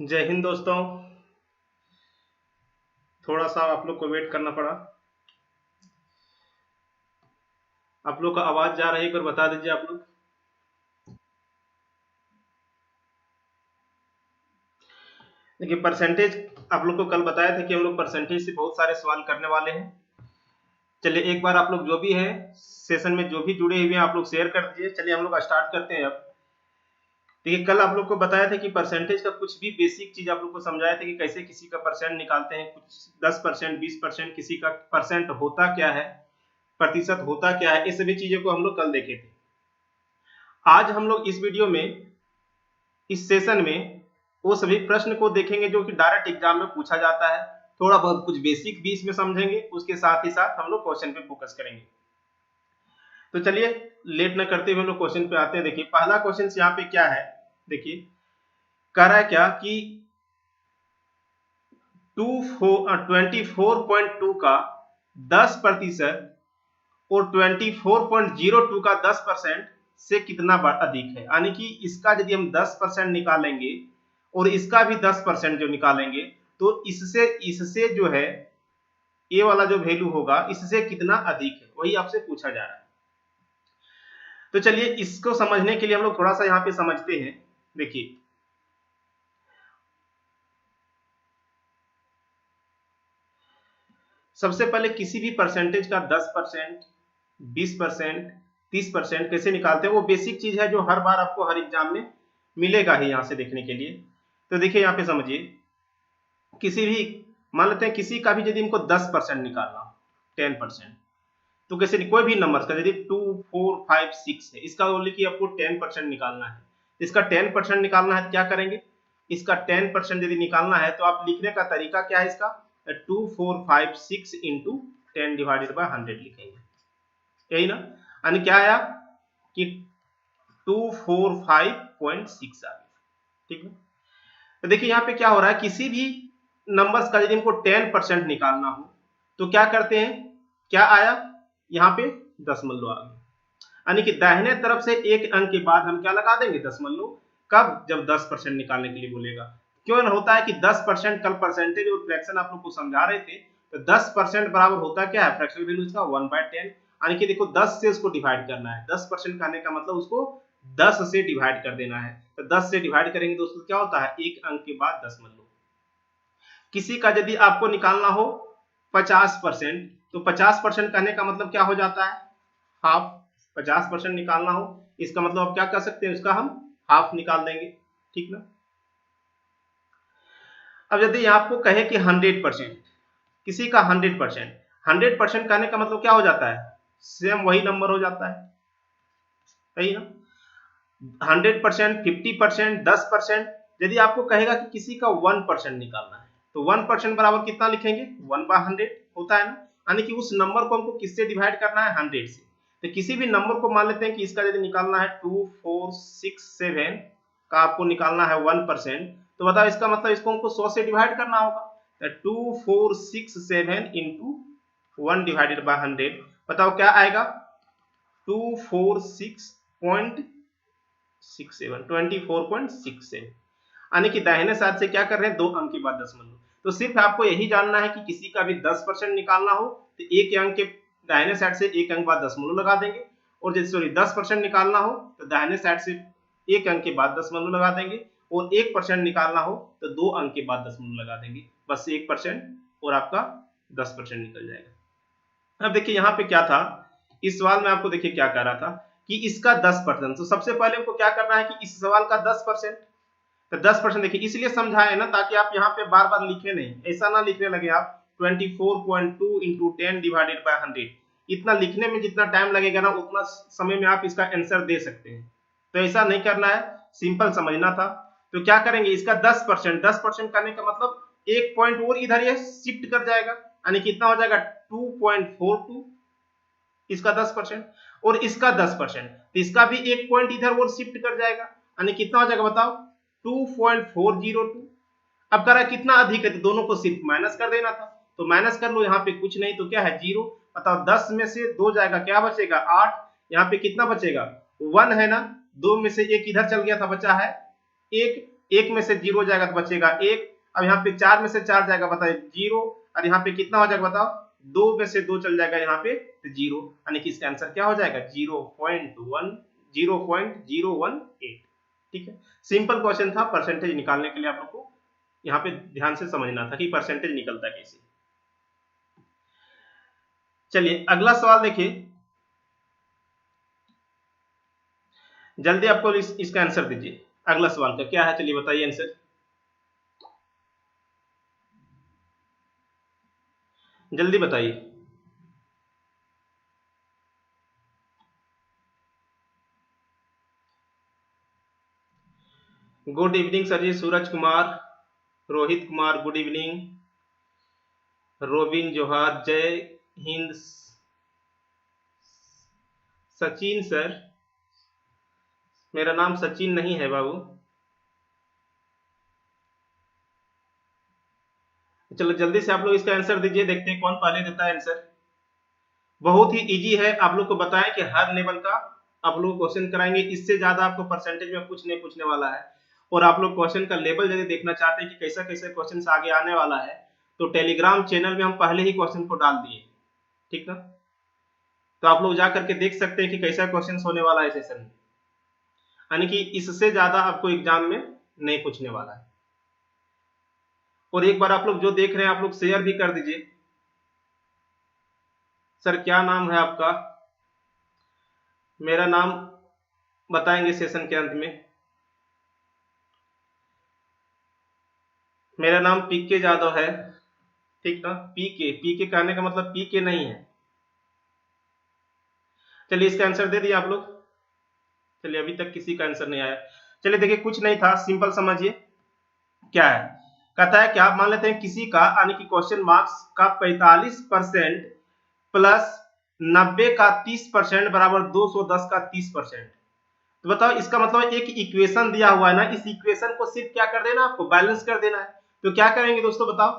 जय हिंद दोस्तों। थोड़ा सा आप लोग को वेट करना पड़ा। आप लोग का आवाज जा रही है, एक बार बता दीजिए आप लोग। देखिए परसेंटेज, आप लोग को कल बताया था कि हम लोग परसेंटेज से बहुत सारे सवाल करने वाले हैं। चलिए एक बार आप लोग जो भी है सेशन में जो भी जुड़े हुए हैं आप लोग शेयर कर दीजिए। चलिए हम लोग स्टार्ट करते हैं अब। देखिए कल आप लोग को बताया था कि परसेंटेज का कुछ भी बेसिक चीज आप लोग को समझाया था कि कैसे किसी का परसेंट निकालते हैं, कुछ 10%, 20%, किसी का परसेंट होता क्या है, प्रतिशत होता क्या है, इस सभी चीजों को हम लोग कल देखे थे। आज हम लोग इस वीडियो में, इस सेशन में वो सभी प्रश्न को देखेंगे जो कि डायरेक्ट एग्जाम में पूछा जाता है। थोड़ा बहुत कुछ बेसिक भी इसमें समझेंगे, उसके साथ ही साथ हम लोग क्वेश्चन पे फोकस करेंगे। तो चलिए लेट न करते हुए हम लोग क्वेश्चन पे आते हैं। देखिए पहला क्वेश्चन यहाँ पे क्या है, देखिए कह रहा है क्या कि 24.2 का 10% और 24.02 का 10% से कितना अधिक है। यानी कि इसका यदि हम 10% निकालेंगे और इसका भी 10% जो निकालेंगे तो इससे इससे जो है ये वाला जो वैल्यू होगा इससे कितना अधिक है, वही आपसे पूछा जा रहा है। तो चलिए इसको समझने के लिए हम लोग थोड़ा सा यहाँ पे समझते हैं। देखिए सबसे पहले किसी भी परसेंटेज का 10%, 20%, 30% कैसे निकालते हैं, वो बेसिक चीज है जो हर बार आपको हर एग्जाम में मिलेगा ही यहाँ से देखने के लिए। तो देखिए यहाँ पे समझिए, किसी भी मान लेते हैं किसी का भी यदि हमको 10% निकालना हो, 10%, तो कैसे कोई भी नंबर का यदि 2, 4, 5, 6 है, इसका बोले कि आपको 10% निकालना है। इसका 10% निकालना है तो क्या करेंगे, इसका 10% यदि निकालना है तो आप लिखने का तरीका क्या है, इसका 2456 इंटू 10 डिवाइडेड बाय 100 लिखेंगे, यही ना। यानी क्या आया कि 245.6 आ गया, ठीक है। तो देखिए यहाँ पे क्या हो रहा है, किसी भी नंबर्स का यदि हमको 10% निकालना हो तो क्या करते हैं, क्या आया यहाँ पे दशमलव आ गया। यानी कि दाहिने तरफ से एक अंक के बाद हम क्या लगा देंगे, दशमलव। कब, जब 10% निकालने के लिए बोलेगा। क्यों होता है कि 10% कल परसेंटेज और फ्रैक्शन आप लोग को समझा रहे थे, तो 10% बराबर होता क्या है, फ्रैक्शनल वैल्यू इसका 1/10। यानी कि देखो 10 से उसको डिवाइड करना है, 10% करने का मतलब उसको 10 से डिवाइड कर देना है। तो 10 से डिवाइड करेंगे तो उसको क्या होता है, एक अंक के बाद दशमलव। किसी का यदि आपको निकालना हो 50%, तो 50% करने का मतलब क्या हो जाता है, हाफ। 50% निकालना हो इसका मतलब आप क्या कर सकते हैं, उसका हम हाफ निकाल देंगे, ठीक ना। अब यदि आपको कहे कि 100%, किसी का 100%, 100% करने का मतलब क्या हो जाता है, सेम वही नंबर हो जाता है, सही ना। 100%, 50%, 10%, यदि आपको कहेगा कि किसी का 1% निकालना है तो 1% बराबर कितना लिखेंगे, 1/100 होता है ना। यानी कि उस नंबर को हमको किससे डिवाइड करना है, 100 से। तो किसी भी नंबर को मान लेते हैं कि इसका यदि निकालना है 2467 का आपको निकालना है 1%, तो बताओ इसका मतलब इसको हमको 100 से डिवाइड करना होगा। तो 2467 इंटू 1 डिवाइडेड बाय 100, बताओ क्या आएगा, 2467 यानी कि दाहिने साइड से क्या कर रहे हैं, दो अंक के बाद दशमलव। तो सिर्फ आपको यही जानना है कि किसी का भी 10% निकालना हो तो एक अंक के दाहिने साइड से एक अंक बाद दशमलव लगा देंगे, और जैसे सॉरी 10% निकालना हो तो दाहिने साइड से एक अंक के बाद दशमलव लगा देंगे, और 1% निकालना हो तो दो अंक के बाद दशमलव लगा देंगे, बस 1% और आपका 10% निकल जाएगा। अब देखिए यहाँ पे क्या था, इस सवाल में आपको देखिए क्या कह रहा था कि इसका 10%। तो सबसे पहले हमको क्या करना है कि इस सवाल का 10%, तो 10% देखिए इसलिए समझाए ना ताकि आप यहाँ पे बार बार लिखे नहीं, ऐसा ना लिखने लगे आप 24.2 इंटू 10 डिवाइडेड बाय 100। इतना लिखने में जितना टाइम लगेगा ना उतना समय में आप इसका आंसर दे सकते हैं। तो ऐसा नहीं करना है, सिंपल समझना था। तो क्या करेंगे, इसका 10% करने का मतलब एक पॉइंट और इधर ये शिफ्ट कर जाएगा, यानी कितना हो जाएगा 2.42, इसका 10% और इसका 10%, तो इसका भी एक पॉइंट इधर और शिफ्ट कर जाएगा, यानी कितना हो जाएगा बताओ 2.402। अब कह रहा है कितना अधिक है, तो दोनों को सिर्फ माइनस कर देना था, तो माइनस कर लो, यहाँ पे कुछ नहीं तो क्या है, 0। बताओ 10 में से 2 जाएगा, क्या बचेगा 8, यहाँ पे कितना बचेगा 1 है ना, 2 में से 1 इधर चल गया था, बचा है 1, 1 में से 0 जाएगा तो बचेगा 1। अब यहाँ पे 4 में से 4 जाएगा, बताइए 0। और यहाँ पे कितना हो जाएगा बताओ, 2 में से 2 चल जाएगा यहाँ पे तो 0, यानी कि इसका आंसर क्या हो जाएगा 0.018। ठीक है, सिंपल क्वेश्चन था। परसेंटेज निकालने के लिए आप लोग को यहाँ पे ध्यान से समझना था कि परसेंटेज निकलता कैसे। चलिए अगला सवाल देखिए, जल्दी आपको इसका आंसर दीजिए। अगला सवाल का क्या है, चलिए बताइए आंसर, जल्दी बताइए। Good evening sir ji, Suraj Kumar, Rohit Kumar good evening, Robin जोहार, जय हिंद, सचिन सर, मेरा नाम सचिन नहीं है बाबू। चलो जल्दी से आप लोग इसका आंसर दीजिए, देखते हैं कौन पहले देता है आंसर। बहुत ही इजी है, आप लोग को बताएं कि हर लेवल का आप लोग क्वेश्चन कराएंगे, इससे ज्यादा आपको परसेंटेज में कुछ नहीं पूछने वाला है। और आप लोग क्वेश्चन का लेवल यदि देखना चाहते हैं कि कैसा कैसे क्वेश्चन आगे आने वाला है, तो टेलीग्राम चैनल में हम पहले ही क्वेश्चन को डाल दिए, ठीक ना। तो आप लोग जा करके देख सकते हैं कि कैसा क्वेश्चन होने वाला है सेशन में, यानी कि इससे ज्यादा आपको एग्जाम में नहीं पूछने वाला है। और एक बार आप लोग जो देख रहे हैं आप लोग शेयर भी कर दीजिए। सर क्या नाम है आपका? मेरा नाम बताएंगे सेशन के अंत में। मेरा नाम पीके यादव है, ठीक ना। पीके कहने का मतलब पीके नहीं है। चलिए इसका आंसर दे दिए आप लोग। चलिए अभी तक किसी का आंसर नहीं आया। चलिए देखिए कुछ नहीं था, सिंपल समझिए क्या है। कहता है क्या, मान लेते हैं किसी का यानी कि क्वेश्चन मार्क्स का 45% प्लस 90 का 30% बराबर 210 का 30%। तो बताओ इसका मतलब एक इक्वेशन दिया हुआ है ना, इस इक्वेशन को सिर्फ क्या कर देना, आपको बैलेंस कर देना है। तो क्या करेंगे दोस्तों बताओ,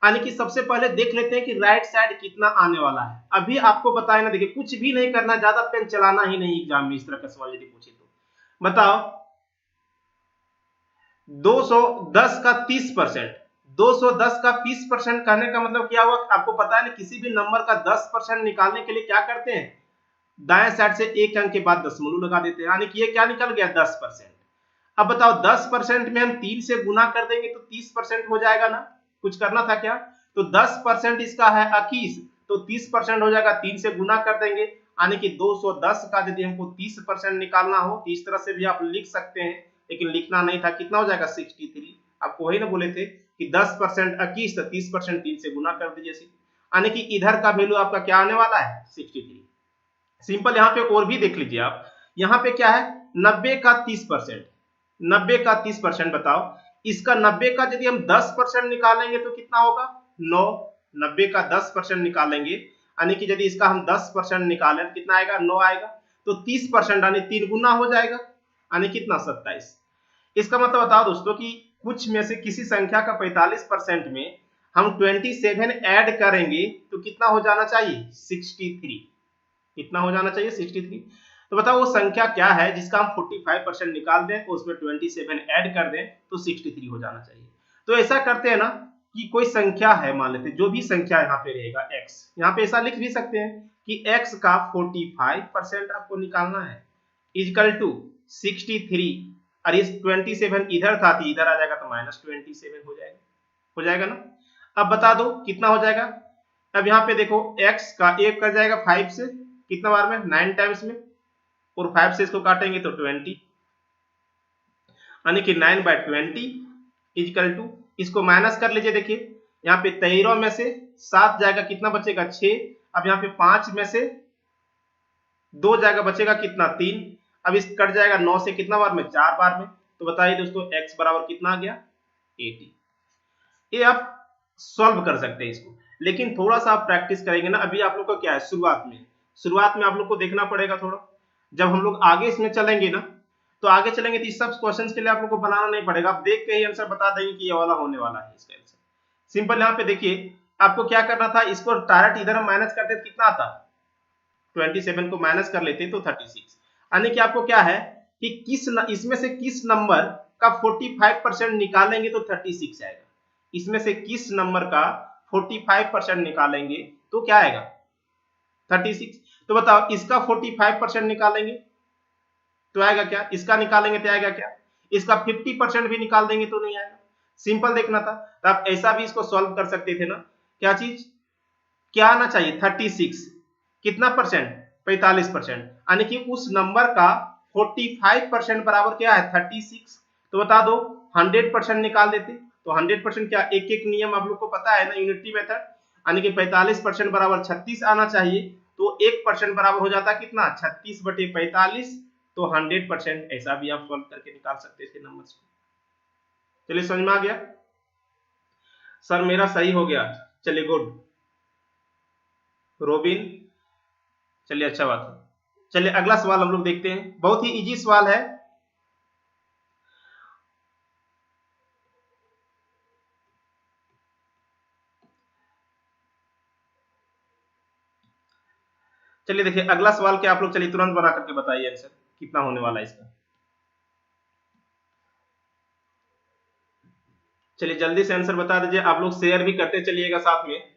यानी कि सबसे पहले देख लेते हैं कि राइट साइड कितना आने वाला है। अभी आपको बताया ना, देखिए कुछ भी नहीं करना, ज्यादा पेन चलाना ही नहीं एग्जाम में। इस तरह का सवाल यदि पूछे तो बताओ 210 का 30%, 210 का 30% कहने का मतलब क्या हुआ, आपको पता है ना किसी भी नंबर का 10% निकालने के लिए क्या करते हैं, दाएं साइड से एक अंक के बाद दशमलव लगा देते हैं, यानी कि ये क्या निकल गया 10%। अब बताओ 10% में हम 3 से गुना कर देंगे तो 30% हो जाएगा ना, कुछ करना था क्या। तो 10% इसका है 21, तो 30% हो जाएगा, 3 से गुना कर देंगे, यानी कि 210 का यदि हमको 30% निकालना हो तो इस तरह से भी आप लिख सकते हैं, लेकिन लिखना नहीं था। कितना हो जाएगा 63। आपको वही ना बोले थे कि 10% 21 तो 30% 3 से गुना कर दीजिए, यानी कि इधर का वैल्यू आपका क्या आने वाला है 63। सिंपल। यहाँ पे और भी देख लीजिए आप, यहाँ पे क्या है 90 का 30%, 90 का 30% बताओ, इसका 90 का यदि हम 10% निकालेंगे तो कितना होगा 9। 90 का 10% निकालेंगे, यानी कि यदि इसका हम 10% निकालें तो कितना आएगा 9 आएगा। तो 30% यानी 3 गुना हो जाएगा, यानी कितना 27। इसका मतलब बताओ दोस्तों कि कुछ में से किसी संख्या का 45% में हम 27 ऐड करेंगे तो कितना हो जाना चाहिए 63। कितना हो जाना चाहिए 63। तो बताओ वो संख्या क्या है जिसका हम 45% निकाल दें और उसमें 27 ऐड कर दें तो 63 हो जाना चाहिए। तो ऐसा करते हैं ना कि कोई संख्या है, मान लेते हैं जो भी संख्या यहाँ पे रहेगा x, यहाँ पे ऐसा लिख भी सकते हैं कि x का 45% आपको निकालना है इक्वल टू 63, और इस 27 इधर था तो इधर आ जाएगा तो -27 हो जाएगा ना। अब बता दो कितना हो जाएगा। अब यहाँ पे देखो x का 1 कर जाएगा 5 से, कितना बार में 9 टाइम्स में, और 5 से इसको काटेंगे तो 20, यानी कि 9/20 इक्वल टू, इसको माइनस कर लीजिए। देखिए यहाँ पे 13 में से 7 जाएगा, कितना बचेगा 6। अब यहाँ पे 5 में से 2 जाएगा, बचेगा कितना 3। अब इस कट जाएगा 9 से कितना बार में 4 बार में। तो बताइए दोस्तों x बराबर कितना आ गया 80। ये आप सॉल्व कर सकते हैं इसको, लेकिन थोड़ा सा आप प्रैक्टिस करेंगे ना। अभी आप लोग को क्या है शुरुआत में आप लोग को देखना पड़ेगा थोड़ा। जब हम लोग आगे इसमें चलेंगे ना, तो आगे चलेंगे तो इस सब क्वेश्चंस के लिए आप लोग को बनाना नहीं पड़ेगा, आप देख के ही आंसर बता देंगे कि ये वाला होने वाला है इसका आंसर। सिंपल। यहाँ पे देखिए आपको क्या करना था, इसको डायरेक्ट इधर हम माइनस करते तो कितना आता, 27 को माइनस कर लेते तो 36, यानी कि आपको क्या है कि इसमें से किस नंबर का 45% निकालेंगे तो 36 आएगा। इसमें से किस नंबर का 45% निकालेंगे तो क्या आएगा? 36। तो बताओ, इसका 45% निकालेंगे तो आएगा क्या? इसका निकालेंगे तो आएगा क्या? इसका 50% भी निकाल देंगे तो नहीं आएगा। सिंपल देखना था। तो आप ऐसा भी इसको सॉल्व कर सकते थे ना। क्या चीज, क्या आना चाहिए? 36। कितना परसेंट? 45%। यानी कि उस नंबर का 45% बराबर क्या है? 36। तो बता दो, 100% निकाल देते तो 100% क्या, एक एक नियम आप लोग को पता है ना, यूनिटी मेथड। यानी कि 45% बराबर 36 आना चाहिए। तो 1% बराबर हो जाता कितना? 36/45। तो 100%। ऐसा भी आप सॉल्व करके निकाल सकते थे नंबर्स को। चलिए, समझ में आ गया? सर मेरा सही हो गया। चलिए, गुड रोबिन। चलिए, अच्छा बात है। चलिए अगला सवाल हम लोग देखते हैं। बहुत ही इजी सवाल है। चलिए देखिए अगला सवाल क्या, आप लोग चलिए तुरंत बना करके बताइए आंसर कितना होने वाला है इसका। चलिए जल्दी से आंसर बता दीजिए। आप लोग शेयर भी करते चलिएगा साथ में।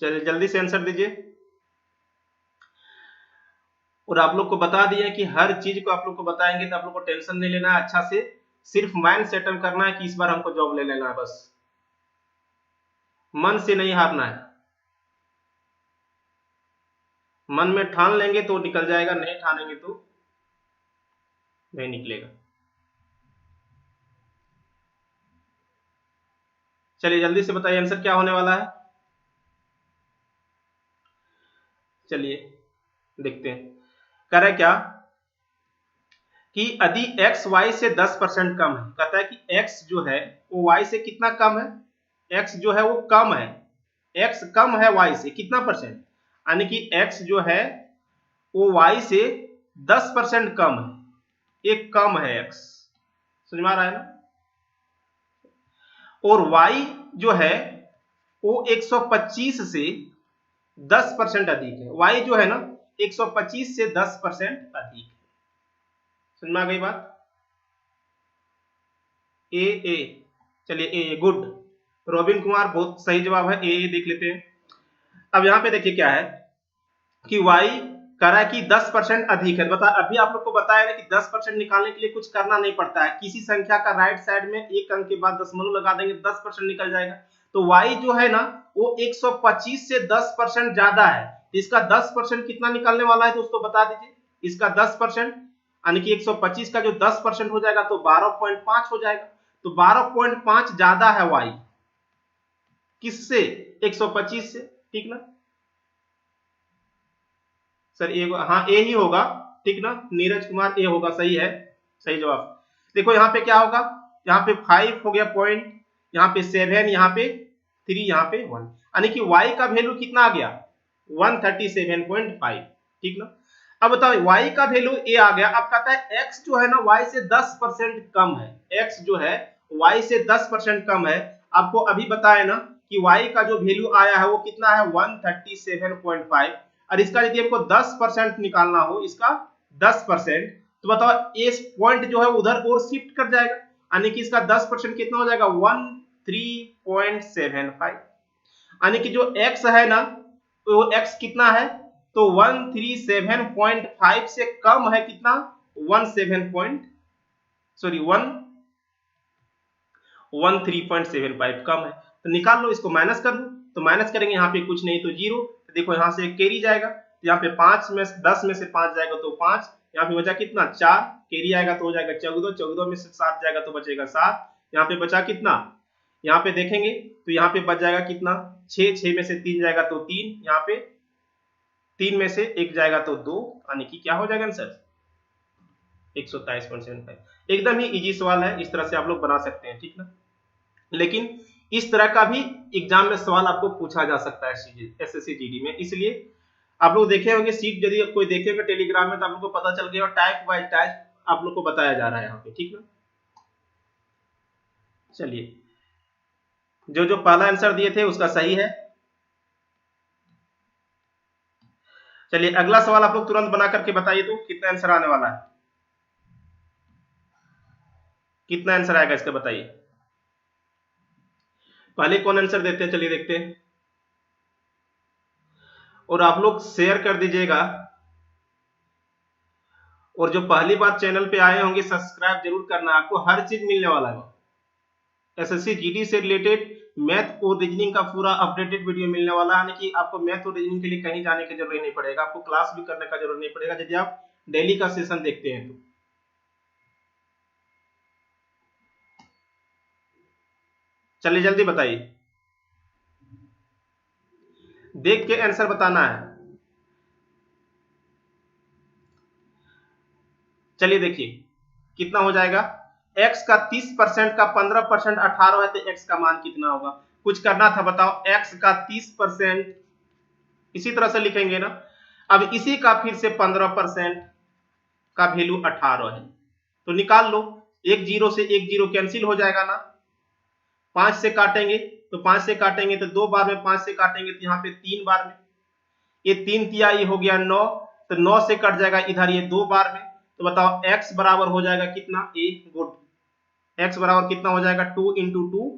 चलिए जल्दी से आंसर दीजिए। और आप लोग को बता दिए कि हर चीज को आप लोग को बताएंगे तो आप लोग को टेंशन नहीं लेना है, अच्छा से सिर्फ माइंड सेटअप करना है कि इस बार हमको जॉब ले लेना है, बस मन से नहीं हारना है। मन में ठान लेंगे तो निकल जाएगा, नहीं ठानेंगे तो नहीं निकलेगा। चलिए जल्दी से बताइए आंसर क्या होने वाला है। चलिए देखते हैं। कह रहा है क्या कि यदि x y से 10% कम है, कहता है कि x जो है वो y से कितना कम है? x जो है वो कम है, x कम है y से कितना परसेंट? यानी कि x जो है वो y से 10% कम है, एक कम है x। समझ में आ रहा है ना? और y जो है वो 125 से 10% अधिक है। y जो है ना 125 से 10% अधिक है। समझ में आ गई बात? ए। चलिए ए गुड। रोबिन कुमार बहुत सही जवाब है, ए देख लेते हैं। अब यहां पे देखिए क्या है कि y कह रहा है कि 10% अधिक है। बता, अभी आप लोग को बताया ना कि 10% निकालने के लिए कुछ करना नहीं पड़ता है। किसी संख्या का राइट साइड में एक अंक के बाद दशमलव लगा देंगे, 10% निकल जाएगा। तो y जो है ना वो 125 से 10% ज्यादा है। तो इसका 10% कितना निकलने वाला है दोस्तों, बता दीजिए। इसका 10% यानी कि 125 का जो 10% हो जाएगा तो 12.5 हो जाएगा। तो 12.5 ज्यादा है y किससे? 125 से। ठीक ना सर? ए, हाँ ए ही होगा। ठीक ना, नीरज कुमार ए होगा, सही है, सही जवाब। देखो यहाँ पे क्या होगा, यहाँ पे 5 हो गया पॉइंट, यहाँ पे 7, यहाँ पे 3, यहाँ पे 1। यानी कि y का वैल्यू कितना आ गया? 137.5। ठीक ना। अब बताओ y का वैल्यू ए आ गया। अब कहता है x जो है ना y से 10% कम है। x जो है y से 10% कम है। आपको अभी बताया ना कि y का जो वैल्यू आया है वो कितना है? 137.5। और इसका यदि हमको 10% निकालना हो, इसका 10%, तो बताओ इस पॉइंट जो है उधर और शिफ्ट कर जाएगा। यानी कि इसका 10% कितना हो जाएगा? 13.75। यानी कि जो x है ना वो x कितना है? तो 137.5 से कम है कितना? 13.75 कम है। तो निकाल लो, इसको माइनस कर लो। तो माइनस करेंगे, यहाँ पे कुछ नहीं तो जीरो। तो देखो यहाँ से कैरी जाएगा, तो यहाँ पे 5 में 10 में से 5 जाएगा तो 5। यहाँ पे बचा कितना? 4। कैरी आएगा तो हो जाएगा 14। 14 में से 7 जाएगा तो बचेगा 7। यहाँ पे बचा कितना? यहाँ पे देखेंगे तो यहाँ पे बच जाएगा कितना? 6। 6 में से 3 जाएगा तो 3। यहाँ पे 3 में से 1 जाएगा तो 2। यानी कि क्या हो जाएगा आंसर? 127.75। एकदम ही इजी सवाल है, इस तरह से आप लोग बना सकते हैं। ठीक ना। लेकिन इस तरह का भी एग्जाम में सवाल आपको पूछा जा सकता है एसएससी जीडी में। इसलिए आप लोग देखे होंगे सीट, यदि कोई देखेगा टेलीग्राम में तो आप लोग को पता चल गया, और टाइप बाय टाइप आप लोग को बताया जा रहा है यहाँ पे। ठीक ना। चलिए, जो जो पहला आंसर दिए थे उसका सही है। चलिए अगला सवाल आप लोग तुरंत बना करके बताइए तो कितना आंसर आने वाला है, कितना आंसर आएगा इसका बताइए। पहले कौन आंसर देते हैं चलिए देखते हैं, और आप लोग शेयर कर दीजिएगा, और जो पहली बार चैनल पे आए होंगे सब्सक्राइब जरूर करना, आपको हर चीज मिलने वाला है। एसएससी जीडी से रिलेटेड मैथ और रीजनिंग का पूरा अपडेटेड वीडियो मिलने वाला है, यानी कि आपको मैथ और रीजनिंग के लिए कहीं जाने की जरूरत नहीं पड़ेगा, आपको क्लास भी करने का जरूरत नहीं पड़ेगा यदि आप डेली का सेशन देखते हैं तो। चलिए जल्दी बताइए, देख के आंसर बताना है। चलिए देखिए कितना हो जाएगा, x का 30% का 15% 18 है तो x का मान कितना होगा, कुछ करना था बताओ। x का 30% इसी तरह से लिखेंगे ना, अब इसी का फिर से 15% का वैल्यू 18 है, तो निकाल लो। एक जीरो से एक जीरो कैंसिल हो जाएगा ना, 5 से काटेंगे तो 5 से काटेंगे तो 2 बार में, 5 से काटेंगे तो यहाँ पे 3 बार में, ये 3 तिया ये हो गया 9, तो 9 से कट जाएगा इधर ये 2 बार में, तो बताओ x बराबर हो जाएगा कितना, ए गुड, x बराबर कितना हो जाएगा 2 इंटू 2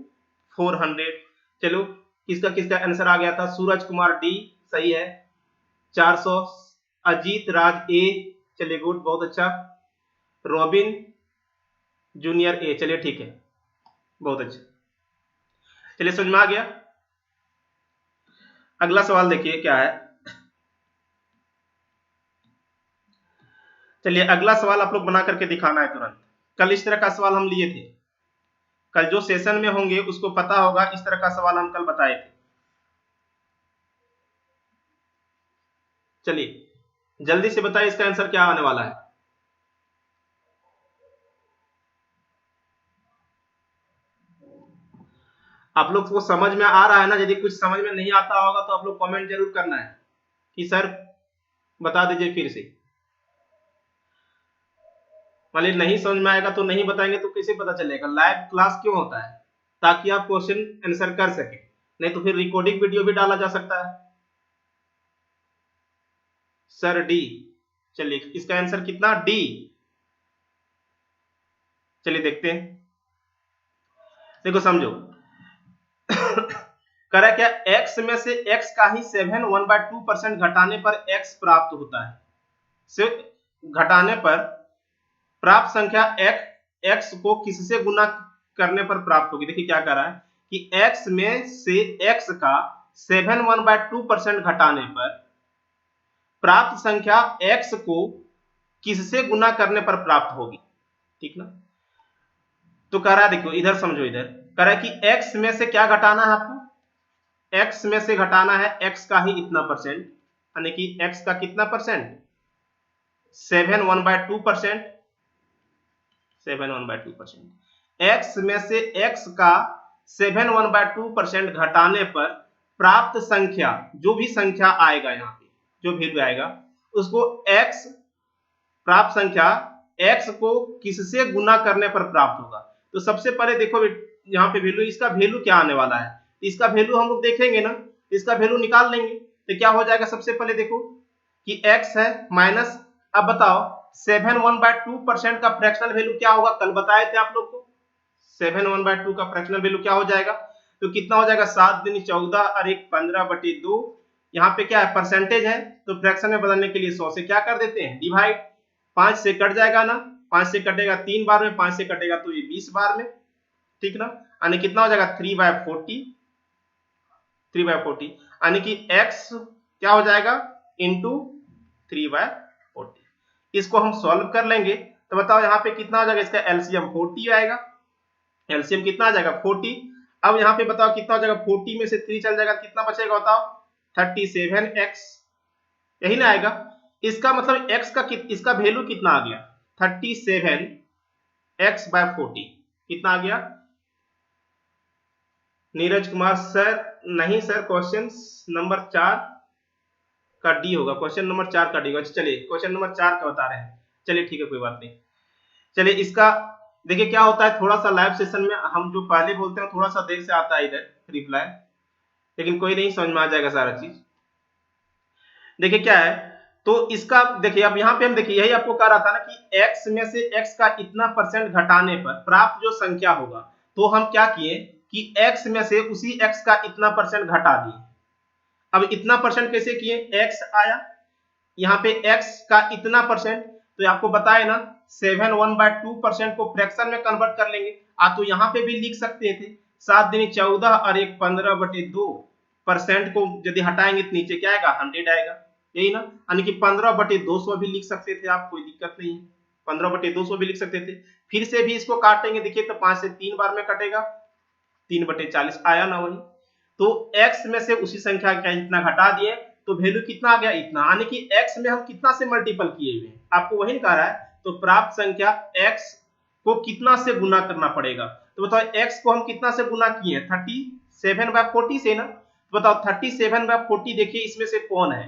400। चलो किसका किसका आंसर आ गया था, सूरज कुमार डी सही है 400, अजीत राज ए, चलिए गुड बहुत अच्छा, रॉबिन जूनियर ए, चलिए ठीक है बहुत अच्छा, चलिए समझ में आ गया। अगला सवाल देखिए क्या है, चलिए अगला सवाल आप लोग बना करके दिखाना है तुरंत। कल इस तरह का सवाल हम लिए थे, कल जो सेशन में होंगे उसको पता होगा, इस तरह का सवाल हम कल बताए थे। चलिए जल्दी से बताइए इसका आंसर क्या आने वाला है। आप लोग को समझ में आ रहा है ना, यदि कुछ समझ में नहीं आता होगा तो आप लोग कमेंट जरूर करना है कि सर बता दीजिए फिर से। मान लीजिए नहीं समझ में आएगा तो नहीं बताएंगे तो कैसे पता चलेगा, लाइव क्लास क्यों होता है, ताकि आप क्वेश्चन आंसर कर सके, नहीं तो फिर रिकॉर्डिंग वीडियो भी डाला जा सकता है। सर डी, चलिए इसका आंसर कितना, डी, चलिए देखते हैं। देखो समझो करा क्या, x में से x का ही 7 1/2% घटाने पर x प्राप्त होता है, सिर्फ घटाने पर प्राप्त संख्या x को किससे गुना करने पर प्राप्त होगी। देखिए क्या कर रहा है कि x में से x का 7 1/2% घटाने पर प्राप्त संख्या x को किससे गुना करने पर प्राप्त होगी, ठीक ना। तो कह रहा है देखो इधर समझो, इधर कह रहा है कि x में से क्या घटाना है आपको, x में से घटाना है x का ही इतना परसेंट, यानी कि x का कितना परसेंट 7 1/2%, 7 1/2%, x में से x का 7 1/2% घटाने पर प्राप्त संख्या, जो भी संख्या आएगा यहाँ पे जो वैल्यू आएगा उसको x, प्राप्त संख्या x को किससे गुना करने पर प्राप्त होगा। तो सबसे पहले देखो यहाँ पे वैल्यू, इसका वैल्यू क्या आने वाला है, इसका वैल्यू हम लोग देखेंगे ना, इसका वैल्यू निकाल लेंगे तो क्या हो जाएगा, सबसे पहले देखो कि x है माइनस, अब बताओ 7 1/2% का फ्रैक्शनल वैल्यू क्या होगा, कल बताए थे आप लोग को 7 1/2 का फ्रैक्शनल वैल्यू क्या हो जाएगा, तो कितना हो जाएगा 7 दूनी 14 और 1 15/2, यहाँ पे क्या है परसेंटेज है तो फ्रैक्शन में बदलने के लिए 100 से क्या कर देते हैं डिवाइड, 5 से कट जाएगा ना, 5 से कटेगा 3 बार में, 5 से कटेगा तो ये 20 बार में, ठीक ना, यानी कितना हो जाएगा 3/40, 3/40, यानी कि x क्या हो जाएगा इंटू 3/40। इसको हम सॉल्व कर लेंगे तो बताओ यहाँ पे कितना हो जाएगा, इसका एलसीएम 40 आएगा, एलसीएम कितना आ जाएगा 40। अब यहाँ पे बताओ कितना हो जाएगा, 40 में से 3 चल जाएगा, कितना बचेगा बताओ 37x, यही ना आएगा। इसका मतलब x का इसका वैल्यू कितना आ गया 37x/40, कितना आ गया नीरज कुमार सर, नहीं सर क्वेश्चन नंबर 4 का डी होगा, क्वेश्चन नंबर 4 का डी होगा। चलिए क्वेश्चन नंबर 4 का बता रहे हैं, चलिए ठीक है कोई बात नहीं। चलिए इसका देखिए क्या होता है, थोड़ा सा लाइव सेशन में हम जो पहले बोलते हैं थोड़ा सा देर से आता है इधर रिप्लाई, लेकिन कोई नहीं समझ में आ जाएगा सारा चीज। देखिए क्या है तो इसका देखिए, अब यहाँ पे हम देखिए यही आपको कह रहा था ना कि x में से x का इतना परसेंट घटाने पर प्राप्त जो संख्या होगा, तो हम क्या किए कि x में से उसी x का इतना परसेंट घटा दिए। अब इतना परसेंट कैसे किए, x आया यहाँ पे x का इतना परसेंट, तो आपको बताए ना 7/1/2% को फ्रैक्शन में कन्वर्ट कर लेंगे। तो यहाँ पे भी लिख सकते थे 7 दूनी 14 और 1 15/2% को यदि हटाएंगे तो नीचे क्या आएगा, 100 आएगा, यही ना, यानी कि 15/200 भी लिख सकते थे आप, कोई दिक्कत नहीं है, 15/200 भी लिख सकते थे। फिर से भी इसको काटेंगे, देखिए तो 5 से 3 बार में कटेगा, 3/40 आया ना वही। तो x में से उसी संख्या का इतना घटा दिए तो वैल्यू कितना आ गया, इतना, यानी कि x में हम कितना से मल्टीपल किए हुए, आपको वही कह रहा है। तो प्राप्त संख्या x को कितना से गुना करना पड़ेगा, तो बताओ x को हम कितना से गुना किए, 37/40 से ना। तो बताओ 37/40 देखिए इसमें से कौन है,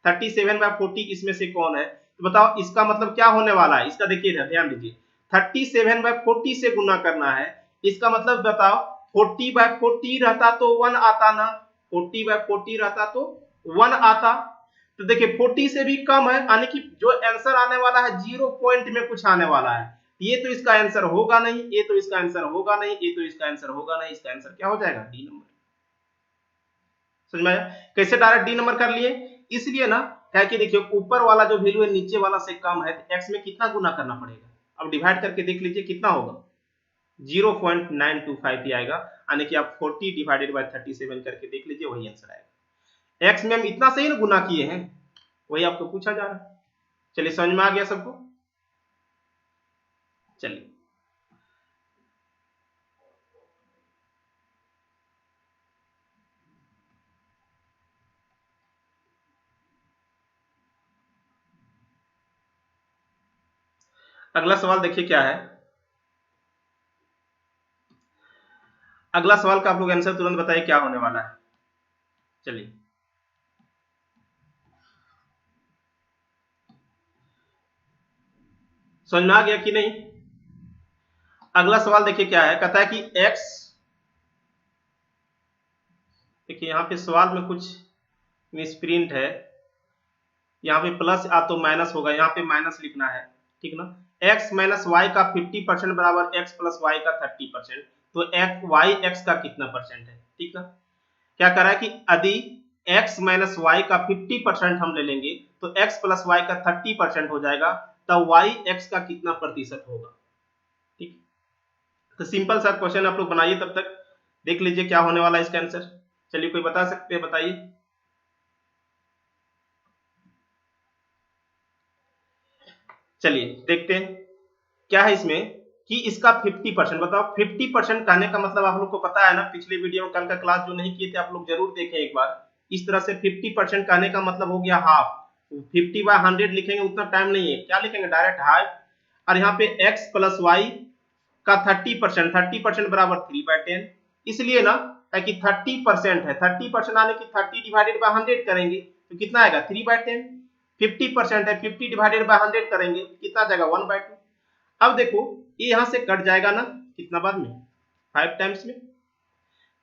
37/40 इसमें से कौन है, तो बताओ इसका मतलब क्या होने वाला है, इसका देखिए ध्यान दीजिए, 37/40 से गुना करना है, इसका मतलब बताओ 40/40 रहता तो 1 आता ना, 40/40 रहता तो 1 आता। तो देखिए 40 से भी कम है, यानी कि जो आंसर आने वाला है 0 पॉइंट में कुछ आने वाला है, ये तो इसका आंसर होगा नहीं, ये तो इसका आंसर होगा नहीं, ये तो इसका आंसर होगा नहीं, इसका आंसर क्या हो जाएगा, डी नंबर। समझ में आया कैसे डायरेक्ट डी नंबर कर लिए, इसलिए ना क्या कि देखिए ऊपर वाला जो वैल्यू है नीचे वाला से कम है, तो x में कितना गुना करना पड़ेगा, अब डिवाइड करके देख लीजिए कितना होगा, 0.925 ही आएगा, यानी कि आप 40/37 करके देख लीजिए, वही आंसर आएगा। x में हम इतना से ही ना गुना किए हैं, वही आपको पूछा जा रहा है। चलिए समझ में आ गया सबको, चलिए अगला सवाल देखिए क्या है। अगला सवाल का आप लोग आंसर तुरंत बताइए क्या होने वाला है। चलिए समझ में आ गया कि नहीं। अगला सवाल देखिए क्या है, कहता है कि x, देखिए यहाँ पे सवाल में कुछ मिसप्रिंट है, यहाँ पे प्लस या तो माइनस होगा, यहाँ पे माइनस लिखना है, ठीक ना। x माइनस वाई का 50% बराबर x प्लस वाई का 30%, तो वाई x का कितना परसेंट है, ठीक ना। क्या कह रहा है कि यदि x माइनस वाई का 50% हम ले लेंगे तो x प्लस वाई का 30% हो जाएगा, तब y x का कितना प्रतिशत होगा, ठीक। तो सिंपल सा क्वेश्चन आप लोग बनाइए, तब तक देख लीजिए क्या होने वाला है इसका आंसर। चलिए कोई बता सकते हैं, बताइए। चलिए देखते हैं क्या है इसमें, कि इसका 50%, बताओ 50% कहने का मतलब आप लोग को पता है ना, पिछले वीडियो में कल का क्लास जो नहीं किए थे आप लोग जरूर देखें एक बार। इस तरह से 50% कहने का मतलब हो गया हाफ, 50/100 लिखेंगे उतना टाइम नहीं है, क्या लिखेंगे डायरेक्ट हाफ। और यहाँ पे x प्लस वाई का 30%, 30% बराबर 3/10, इसलिए ना है कि 30% है, 30% आने की 30/100 करेंगे तो कितना आएगा 3/10, 50% है 50/100 करेंगे कितना आ जाएगा 1/2। अब देखो ये यहां से कट जाएगा ना, कितना बाद में 5 टाइम्स में,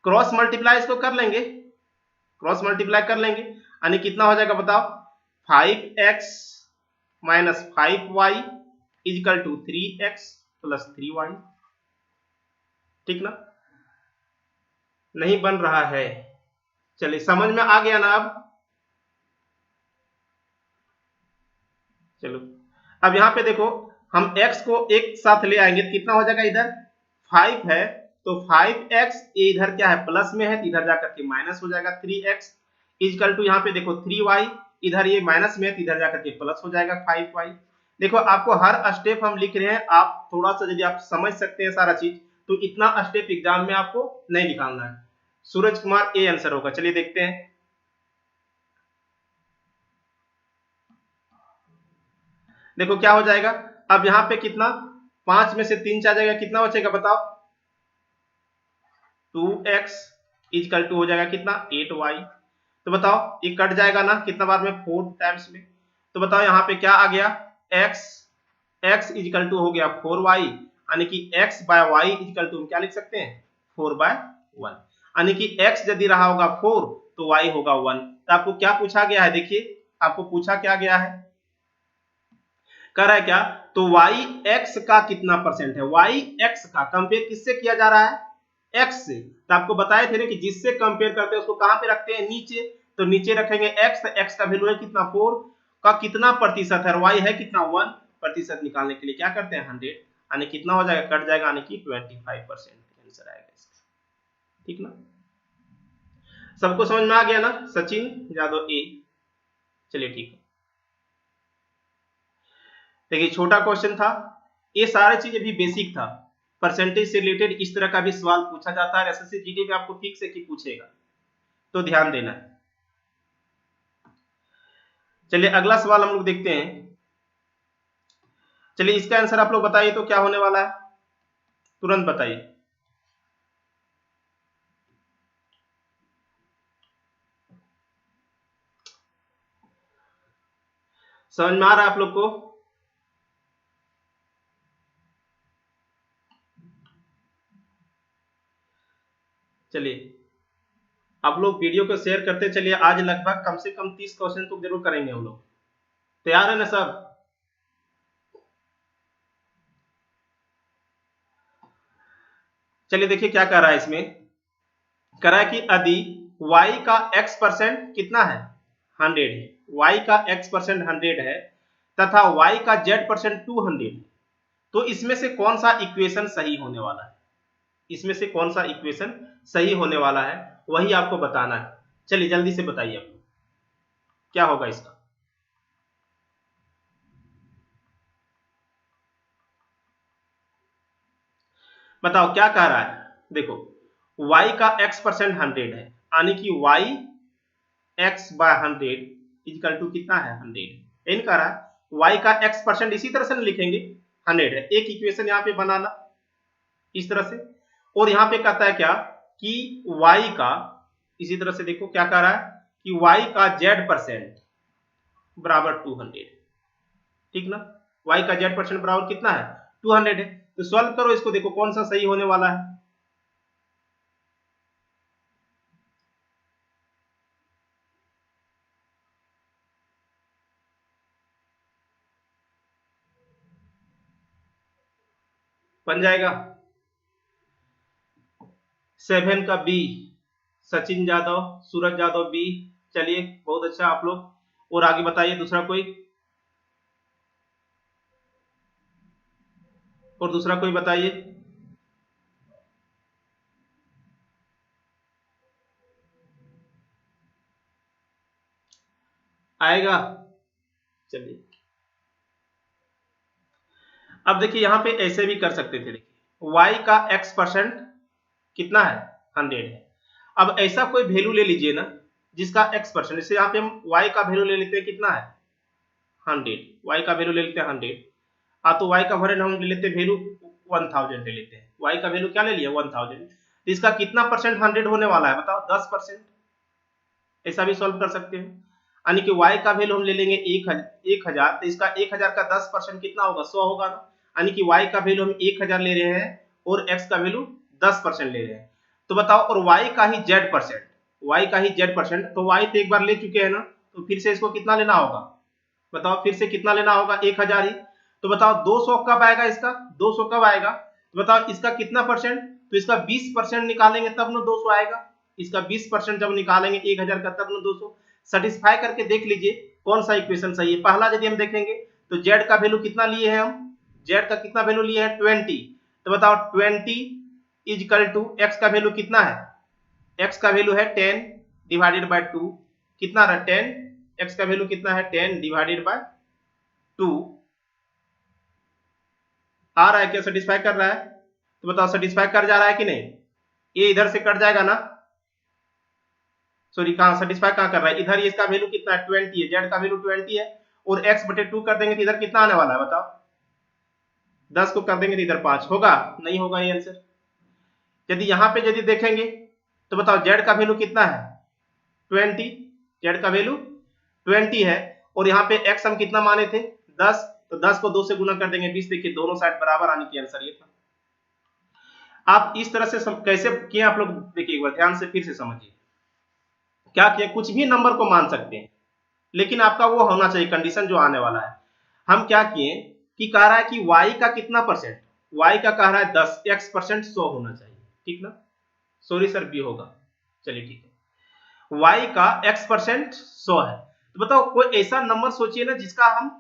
क्रॉस मल्टीप्लाई इसको कर लेंगे, क्रॉस मल्टीप्लाई कर लेंगे, यानी कितना हो जाएगा बताओ, 5x minus 5y is equal to 3x plus 3y, ठीक ना। नहीं बन रहा है, चलिए समझ में आ गया ना अब। चलो अब यहाँ पे देखो हम x को एक साथ ले आएंगे तो कितना हो जाएगा, इधर 5 है तो 5x, ये इधर क्या है प्लस में है तो इधर जाकर के माइनस हो जाएगा 3x इक्वल टू यहाँ पे देखो 3y, इधर ये माइनस में है तो इधर जाकर के प्लस हो जाएगा 5y। देखो आपको हर स्टेप हम लिख रहे हैं, आप थोड़ा सा यदि आप समझ सकते हैं सारा चीज तो इतना स्टेप एग्जाम में आपको नहीं निकालना है। सूरज कुमार ए आंसर होगा, चलिए देखते हैं। देखो क्या हो जाएगा, अब यहाँ पे कितना 5 में से 3 जा जाएगा, कितना बचेगा बताओ, 2x इक्वल टू हो जाएगा कितना 8y। तो बताओ ये कट जाएगा ना कितना बार में 4 टाइम्स में, तो बताओ यहाँ पे क्या आ गया, x इक्वल टू हो गया 4y, यानी कि x by y equal to हम क्या लिख सकते हैं 4/1, यानी कि x यदि रहा होगा 4 तो y होगा 1। तो आपको क्या पूछा गया है देखिए, आपको पूछा क्या गया है, कर रहा है क्या, तो वाई एक्स का कितना परसेंट है, वाई एक्स का कंपेयर किससे किया जा रहा है, एक्स से। तो आपको बताए थे ना कि जिससे कंपेयर करते हैं उसको कहां पे रखते हैं, नीचे। तो नीचे रखेंगे एक्स, एक्स का वैल्यू है कितना 4 का कितना प्रतिशत है, वाई है कितना 1%, निकालने के लिए क्या करते हैं 100, यानी कितना हो जाएगा, कट जाएगा, यानी कि 25% आंसर आएगा इसका। ठीक ना, सबको समझ में आ गया ना, सचिन यादव ए। चलिए ठीक है, देखिए छोटा क्वेश्चन था, ये सारी चीजें भी बेसिक था, परसेंटेज से रिलेटेड इस तरह का भी सवाल पूछा जाता है एसएससी जीडी में, आपको ठीक से की पूछेगा, तो ध्यान देना है। चलिए अगला सवाल हम लोग देखते हैं। चलिए इसका आंसर आप लोग बताइए तो क्या होने वाला है, तुरंत बताइए। समझ में आ रहा है आप लोग को, चलिए आप लोग वीडियो को शेयर करते चलिए, आज लगभग कम से कम 30 क्वेश्चन तो जरूर करेंगे हम लोग, तैयार है ना सब। चलिए देखिए क्या कर रहा है इसमें, कह रहा है कि यदि y का x% कितना है 100 है, y का x% 100 है तथा y का z% 200 है, तो इसमें से कौन सा इक्वेशन सही होने वाला है, इसमें से कौन सा इक्वेशन सही होने वाला है वही आपको बताना है। चलिए जल्दी से बताइए आप क्या होगा इसका। बताओ क्या कह रहा है, देखो y का x% 100 है, यानी कि y x by 100 equal to कितना है 100, इन कह रहा है y का x% इसी तरह से लिखेंगे 100 है, एक इक्वेशन यहाँ पे बनाना इस तरह से, और यहाँ पे कहता है क्या कि y का इसी तरह से, देखो क्या कह रहा है कि y का z% बराबर 200, ठीक ना, y का z% बराबर कितना है 200 है, तो सॉल्व करो इसको, देखो कौन सा सही होने वाला है। बन जाएगा 7 का बी, सचिन यादव, सूरज यादव बी। चलिए बहुत अच्छा आप लोग, और आगे बताइए दूसरा कोई, और दूसरा कोई बताइए। आएगा, चलिए अब देखिए यहाँ पे ऐसे भी कर सकते थे, देखिए y का x% कितना है 100 है, अब ऐसा कोई वैल्यू ले लीजिए ना जिसका x%, जैसे यहाँ पे हम y का वैल्यू ले लेते हैं कितना है 100, y का वैल्यू ले लेते हैं 100, तो y का वैल्यू हम ले लेते हैं वैल्यू 1000 ले लेते हैं, y का वैल्यू क्या ले लिया 1000, तो इसका कितना परसेंट 100 होने वाला है बताओ 10%, ऐसा भी सॉल्व कर सकते हैं, यानी कि y का वैल्यू हम ले लेंगे 1000, तो इसका 1000 का 10% कितना होगा 100 होगा ना, यानी कि y का वैल्यू हम 1000 ले रहे हैं और x का वैल्यू 10% ले रहे हैं, तो बताओ और y का ही z%, y का ही z%, तो y तो एक बार ले चुके हैं ना, तो फिर से इसको कितना लेना होगा बताओ, फिर से कितना लेना होगा 1000 ही, तो बताओ 200 कब आएगा, इसका 200 कब आएगा, तो बताओ इसका कितना परसेंट, तो इसका 20% निकालेंगे तब ना 200 आएगा, इसका 20% जब निकालेंगे 1000 का तब ना 200, सेटिस्फाई करके देख लीजिए कौन सा इक्वेशन सही है। पहला यदि हम देखेंगे तो z का वैल्यू कितना लिए हैं हम, z का कितना वैल्यू लिए हैं 20, तो बताओ 20 इज इक्वल टू x का वैल्यू कितना है, x का वैल्यू है 10 डिवाइडेड बाय 2, कितना रहा 10, x का वैल्यू कितना है 10 डिवाइडेड बाय 2, आ रहा है क्या, सेटिस्फाई कर रहा है, तो बताओ सेटिस्फाई कर जा रहा है कि नहीं, ये इधर से कट जाएगा ना, सॉरी कहां सेटिस्फाई कहां कर रहा है, इधर ये इसका वैल्यू कितना है 20 है, z का वैल्यू 20 है, और x बटे 2 कर देंगे तो इधर कितना आने वाला है बताओ, 10 को कर देंगे तो इधर 5 होगा, नहीं होगा ये आंसर। यदि यहां पे यदि देखेंगे तो बताओ z का वैल्यू कितना है 20, z का वैल्यू 20 है, और यहाँ पे x हम कितना माने थे 10, तो 10 को 2 से गुना कर देंगे 20, देखिए दोनों साइड बराबर आने की आंसर ये था। आप इस तरह से कैसे किए आप लोग देखिए एक बार ध्यान से फिर से समझिए, क्या किए कुछ भी नंबर को मान सकते हैं, लेकिन आपका वो होना चाहिए कंडीशन जो आने वाला है। हम क्या किए कि कह रहा है कि y का कितना परसेंट, y का कह रहा है 10, x% 100 होना चाहिए, ठीक ना, सॉरी सर बी होगा, चलिए ठीक है, y का x% 100 है। तो बताओ कोई ऐसा नंबर सोचिए ना जिसका हम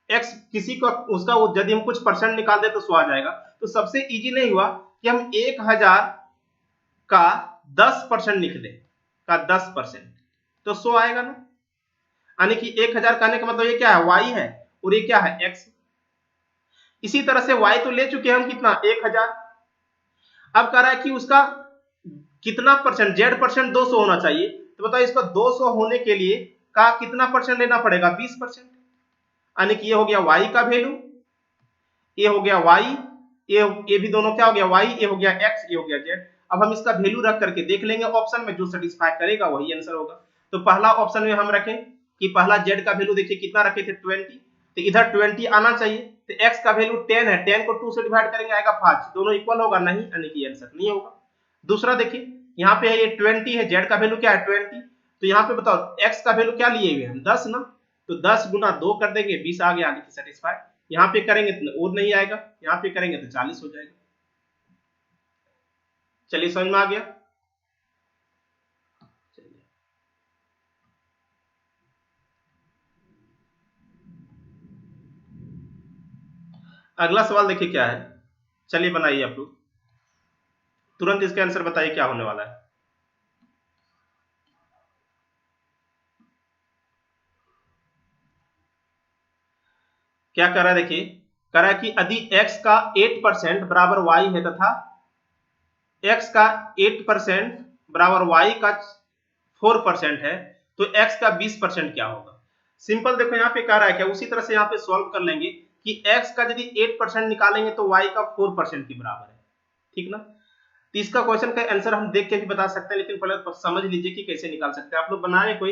x किसी को उसका यदि हम कुछ परसेंट निकाल दे तो 100 आ जाएगा। तो सबसे इजी नहीं हुआ कि हम 1000 का 10% लिख दें, का 10%, तो 100 आएगा ना, यानी कि 1000 कहने का मतलब ये क्या है, y है, और ये क्या है, x। इसी तरह से y तो ले चुके हैं हम कितना, 1000। अब कह रहा है कि उसका कितना परसेंट, z% 200 होना चाहिए। तो बताओ इसको 200 होने के लिए का कितना परसेंट लेना पड़ेगा, 20%, यानी कि ये हो गया y का वैल्यू, ये हो गया y, ये भी दोनों क्या हो गया y, ये हो गया x, ये हो गया z। अब हम इसका वैल्यू रख करके देख लेंगे ऑप्शन में, जो सेटिस्फाई करेगा वही आंसर होगा। तो पहला ऑप्शन में हम रखें कि पहला z का वैल्यू देखिए कितना रखे थे, 20, तो इधर 20 आना चाहिए। तो x का वैल्यू 10 है, 10 को 2 से डिवाइड करेंगे आएगा 5, दोनों इक्वल होगा, नहीं, यानी कि आंसर नहीं होगा। दूसरा देखिए यहाँ पे है ये 20 है, z का वैल्यू क्या है 20, तो यहाँ पे बताओ x का वैल्यू क्या लिए हुए हम 10 ना, तो 10 गुना 2 कर देंगे 20 आ गया, यानी कि सेटिस्फाई। यहाँ पे करेंगे तो और नहीं आएगा, यहाँ पे करेंगे तो 40 हो जाएगा। चलिए समझ में आ गया। अगला सवाल देखिए क्या है, चलिए बनाइए आप लोग, तुरंत इसका आंसर बताइए क्या होने वाला है। क्या कर रहा है देखिए, कह रहा है कि यदि x का 8% बराबर y है तथा x का 8% बराबर y का 4% है, तो x का 20% क्या होगा। सिंपल देखो यहाँ पे कह रहा है क्या, उसी तरह से यहाँ पे सॉल्व कर लेंगे कि x का यदि 8% निकालेंगे तो y का 4% के बराबर है, ठीक ना। तो इसका क्वेश्चन का आंसर हम देख के भी बता सकते हैं, लेकिन पहले समझ लीजिए कि कैसे निकाल सकते हैं। आप लोग बनाए कोई,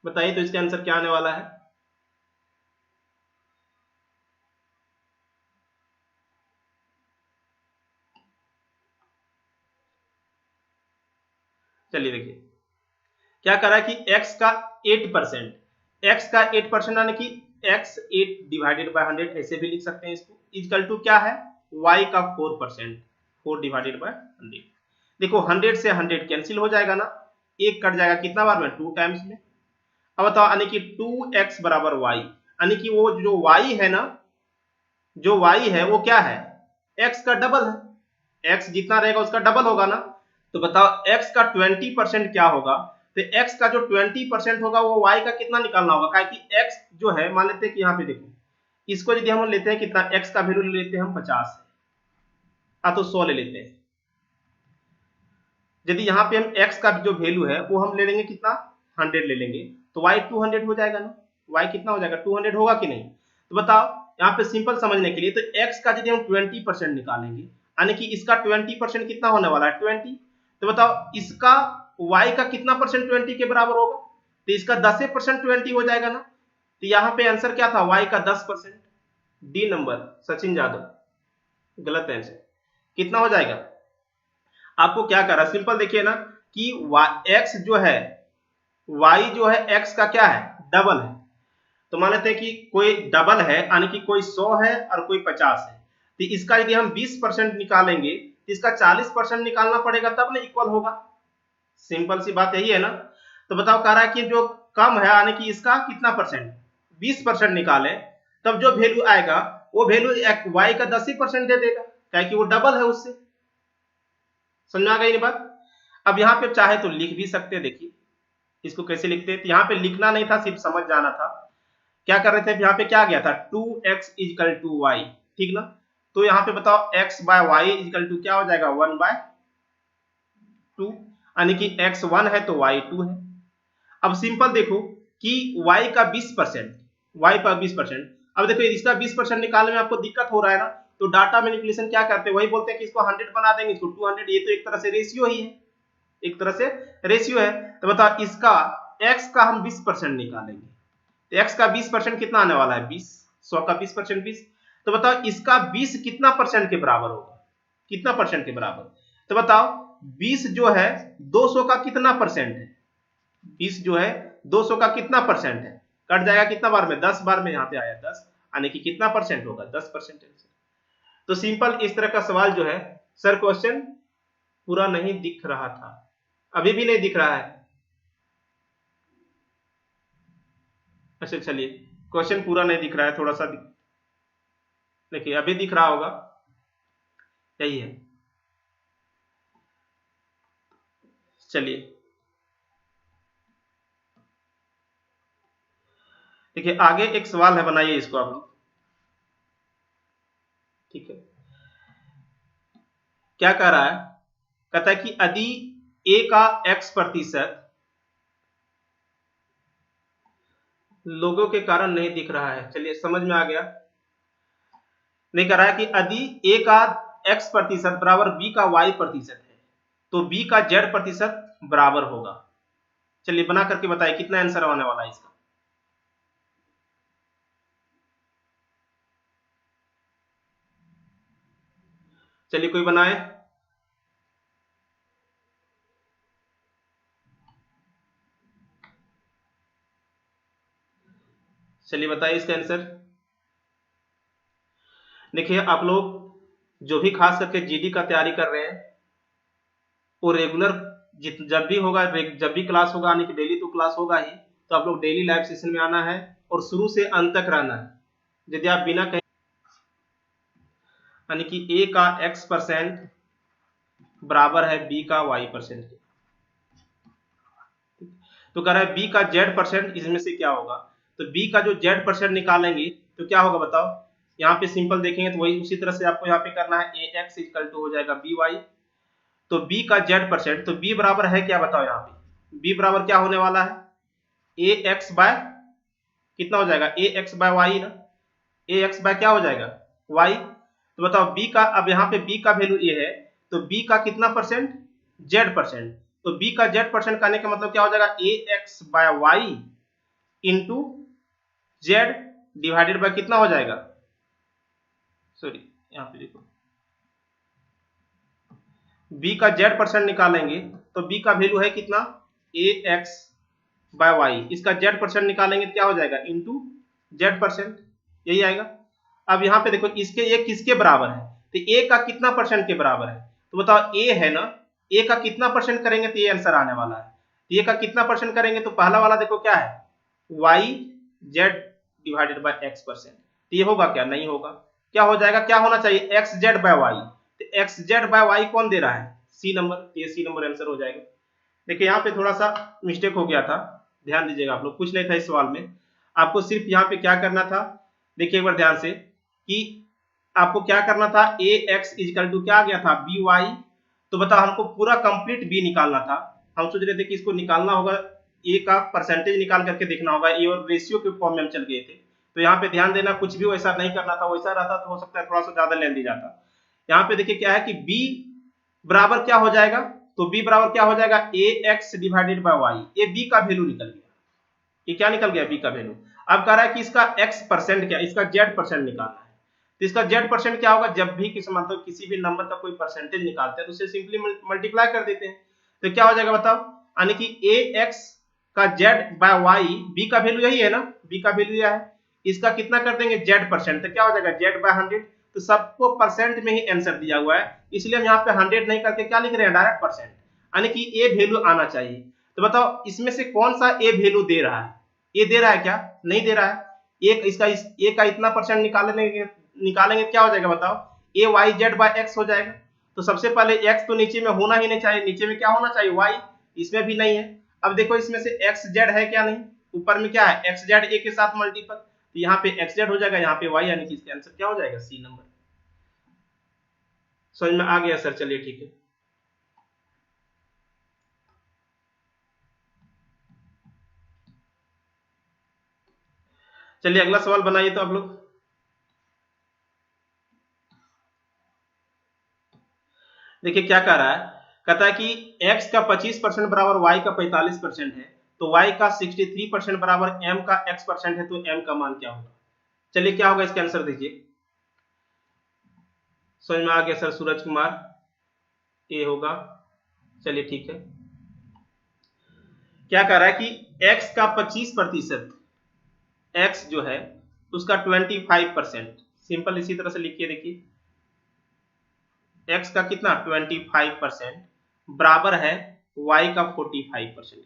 बताइए तो इसका आंसर क्या आने वाला है। चलिए देखिए क्या कर रहा है कि x का 8%, x का 8% यानी कि x 8 डिवाइडेड बाय 100 ऐसे भी लिख सकते हैं इसको, इक्वल टू क्या है y का 4%, 4 डिवाइडेड बाय 100। देखो 100 से 100 कैंसिल हो जाएगा ना, एक कट जाएगा कितना बार में, 2 टाइम्स में। अब बताओ यानी कि 2x बराबर y, यानी कि वो जो y है ना, जो y है वो क्या है, x का डबल है, x जितना रहेगा उसका डबल होगा ना। तो बताओ x का 20% क्या होगा, तो x का जो 20% होगा वो y का कितना निकालना होगा, क्या कि x जो है, मान लेते हैं कि यहाँ पे देखो इसको यदि हम लेते हैं कितना, x का वैल्यू ले लेते हैं हम 50 है, तो 100 ले लेते हैं। यदि यहाँ पे हम x का जो वैल्यू है वो हम ले लेंगे कितना, 100 ले लेंगे, तो y 200 हो जाएगा ना, y कितना हो जाएगा 200 होगा कि नहीं। तो बताओ यहाँ पे सिंपल समझने के लिए, तो x का यदि हम 20% निकालेंगे, यानी कि इसका 20% कितना होने वाला है 20, तो बताओ इसका y का कितना परसेंट 20 के बराबर होगा, तो इसका 10% 20 हो जाएगा ना। तो यहाँ पे आंसर क्या था, y का 10%, डी नंबर सचिन यादव, गलत आंसर। कितना हो जाएगा, आपको क्या कर रहा है, सिंपल देखिए ना कि x जो है, y जो है x का क्या है, डबल है। तो मान लेते हैं कि कोई डबल है, यानी कि कोई 100 है और कोई 50 है, तो इसका यदि हम 20% निकालेंगे तो इसका 40% निकालना पड़ेगा, तब ना इक्वल होगा। सिंपल सी बात यही है ना। तो बताओ कह रहा है कि जो कम है, यानी कि इसका कितना परसेंट, 20% निकाले, तब जो वैल्यू आएगा वो वैल्यू y का 10% दे देगा, क्या कि वो डबल है उससे। समझ में आ गई बात। अब यहाँ पे चाहे तो लिख भी सकते हैं, देखिए इसको कैसे लिखते हैं, तो यहाँ पे लिखना नहीं था, सिर्फ समझ जाना था। क्या कर रहे थे, यहाँ पे क्या गया था 2x इक्वल टू y, ठीक ना। तो यहाँ पे बताओ x by y equal to क्या हो जाएगा 1/2, यानी कि x 1 है तो y 2 है। अब सिंपल देखो कि y का 20%, y का 20%, अब देखो इसका 20% निकालने में आपको दिक्कत हो रहा है ना, तो डाटा मैनिपुलेशन क्या करते हैं, वही बोलते हैं कि इसको 100 बना देंगे, इसको 200, ये तो एक तरह से रेशियो ही है, एक तरह से रेशियो है। तो बताओ इसका x का हम 20% निकालेंगे, तो x का 20% कितना आने वाला है 20, 100 का 20% 20। तो बताओ इसका 20 कितना परसेंट के बराबर होगा, कितना परसेंट के बराबर। तो बताओ 20 जो है 200 का कितना परसेंट है, 20 जो है 200 का कितना परसेंट है, कट जाएगा कितना बार में, 10 बार में, यहाँ पे आया 10, यानी कि कितना परसेंट होगा, 10%। तो सिंपल इस तरह का सवाल जो है, सर क्वेश्चन पूरा नहीं दिख रहा था, अभी भी नहीं दिख रहा है, अच्छा चलिए, क्वेश्चन पूरा नहीं दिख रहा है, थोड़ा सा देखिए अभी दिख रहा होगा, यही है, चलिए देखिए आगे एक सवाल है, बनाइए इसको आप लोग, ठीक है। क्या कह रहा है, कहता है कि यदि ए का x% लोगों के कारण नहीं दिख रहा है, चलिए समझ में आ गया, नहीं कह रहा है कि यदि ए का x% बराबर बी का y% है तो बी का z% बराबर होगा। चलिए बना करके बताइए कितना आंसर आने वाला है इसका। चलिए कोई बनाए, चलिए बताइए इसका आंसर। देखिए आप लोग जो भी खास करके जीडी का तैयारी कर रहे हैं वो रेगुलर जब भी होगा, जब भी क्लास होगा, यानी कि डेली तो क्लास होगा ही, तो आप लोग डेली लाइव सेशन में आना है और शुरू से अंत तक रहना है। यदि आप बिना कहीं, यानी कि ए का x% बराबर है बी का y%, तो कह रहा है बी का z% इसमें से क्या होगा, तो बी का जो z% निकालेंगे तो क्या होगा बताओ, यहाँ पे सिंपल देखेंगे तो वही उसी तरह से आपको यहाँ पे करना है, ए एक्स इक्वल टू हो जाएगा बी वाई, तो बी का z%, तो बी बराबर है क्या बताओ, यहाँ पे बी बराबर क्या होने वाला है, ए एक्स बाय कितना हो जाएगा, ए एक्स बाय वाई ना, ए एक्स बाय क्या हो जाएगा वाई, तो बताओ बी का, अब यहाँ पे बी का वैल्यू ए है तो बी का कितना परसेंट, z%, तो बी का z% करने का मतलब क्या हो जाएगा, A X by Y into Z divided by कितना हो जाएगा, सॉरी यहाँ पे देखो, बी का z% निकालेंगे तो बी का वैल्यू है कितना, ए एक्स बाय वाई, इसका z% निकालेंगे तो क्या हो जाएगा, इंटू z%, यही आएगा। अब यहाँ पे देखो इसके ये किसके बराबर है, तो ए का कितना परसेंट के बराबर है, तो बताओ ए है ना, ए का कितना परसेंट करेंगे तो ये आंसर आने वाला है, ए का कितना परसेंट करेंगे तो पहला वाला देखो क्या है, y z divided by x%, तो ये होगा क्या, नहीं होगा, क्या हो जाएगा, क्या होना चाहिए, एक्स जेड बाय वाई, तो एक्स जेड बाय वाई कौन दे रहा है, सी नंबर, तो ये सी नंबर आंसर हो जाएगा। देखिए यहाँ पे थोड़ा सा मिस्टेक हो गया था, ध्यान दीजिएगा आप लोग, कुछ नहीं था इस सवाल में, आपको सिर्फ यहाँ पे क्या करना था, देखिए एक बार ध्यान से कि आपको क्या करना था, ए एक्स इजिकल टू क्या आ गया था, बी वाई, तो बताओ हमको पूरा कंप्लीट बी निकालना था, हम सोच रहे थे कि इसको निकालना होगा, ए का परसेंटेज निकाल करके देखना होगा, ए और रेशियो के फॉर्म में हम चल गए थे, तो यहाँ पे ध्यान देना कुछ भी वैसा नहीं करना था, वैसा रहता तो हो सकता है थोड़ा सा ज्यादा लेंदी जाता। यहाँ पे देखिए क्या है कि बी बराबर क्या हो जाएगा, तो बी बराबर क्या हो जाएगा, A x divided by Y, ये बी का वैल्यू निकल गया, ये क्या निकल गया, बी का वैल्यू। अब कह रहा है कि इसका x% क्या, इसका z% निकालना है, तो इसका z% क्या होगा, जब भी किसी मतलब किसी भी नंबर का कोई परसेंटेज निकालते हैं तो उसे सिंपली मल्टीप्लाई कर देते हैं, तो क्या हो जाएगा बताओ, यानी कि ए एक्स का z बाय वाई, बी का वैल्यू यही है ना, बी का वैल्यू यह है, इसका कितना कर देंगे z%, तो क्या हो जाएगा z बाय 100, तो सबको परसेंट में ही आंसर दिया हुआ है, इसलिए हम यहाँ पे 100 नहीं करके क्या लिख रहे हैं, डायरेक्ट परसेंट, यानी कि ए वैल्यू आना चाहिए। तो बताओ इसमें से कौन सा ए वैल्यू दे रहा है, ये दे रहा है क्या, नहीं दे रहा है, एक इसका ए का इतना परसेंट निकालेंगे क्या हो जाएगा बताओ, ए वाई जेड बाय एक्स हो जाएगा, तो सबसे पहले एक्स तो नीचे में होना ही नहीं चाहिए, नीचे में क्या होना चाहिए, वाई, इसमें भी नहीं है। अब देखो इसमें से एक्स जेड है क्या, नहीं, ऊपर में क्या है, एक्स जेड ए के साथ मल्टीपल, तो यहाँ पे एक्स जेड हो जाएगा, यहाँ पे वाई, यानी कि इसका आंसर क्या हो जाएगा, सी नंबर। समझ में आ गया सर, चलिए ठीक है। चलिए अगला सवाल बनाइए तो आप लोग। देखिए क्या कह रहा है, कहता है कि x का 25% बराबर y का 45% है, तो y का 63% बराबर m का x% है, तो m का मान क्या होगा। चलिए क्या होगा इसका आंसर दीजिए, समझ में आ गया सर, सूरज कुमार, ए होगा, चलिए ठीक है। क्या कर रहा है कि x का 25%, x जो है उसका 25%, सिंपल इसी तरह से लिखिए, देखिए x का कितना 25% बराबर है y का 45%।